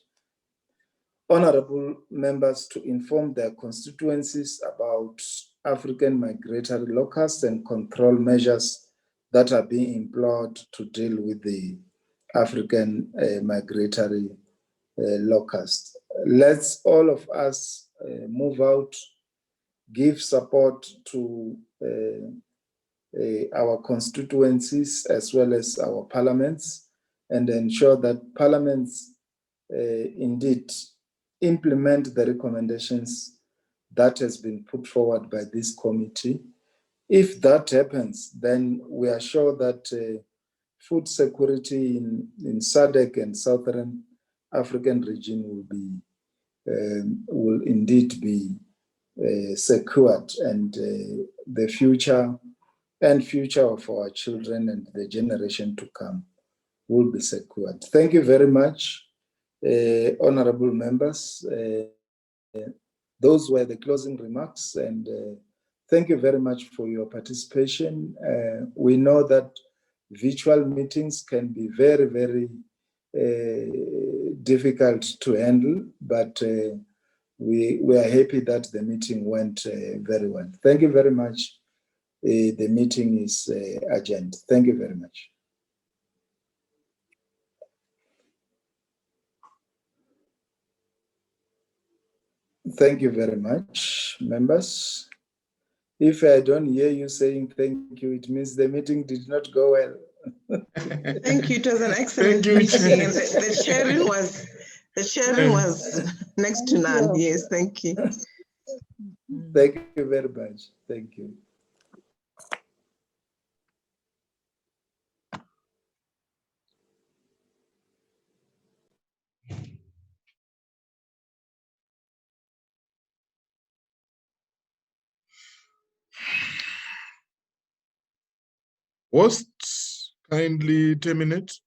honorable members to inform their constituencies about African migratory locusts and control measures that are being employed to deal with the African migratory locust. Let's all of us move out, give support to our constituencies as well as our parliaments, and ensure that parliaments indeed implement the recommendations that has been put forward by this committee. If that happens, then we are sure that food security in SADC and Southern African region will indeed be secured, and the future of our children and the generation to come will be secured. Thank you very much, honorable members. Those were the closing remarks, and thank you very much for your participation. We know that virtual meetings can be very, very difficult to handle, but we are happy that the meeting went very well. Thank you very much. The meeting is adjourned. Thank you very much. Thank you very much, members. If I don't hear you saying thank you, it means the meeting did not go well. Thank you. It was an excellent meeting, and the sharing was next to none. Yes, thank you. Thank you very much. Thank you. Hosts, kindly terminate.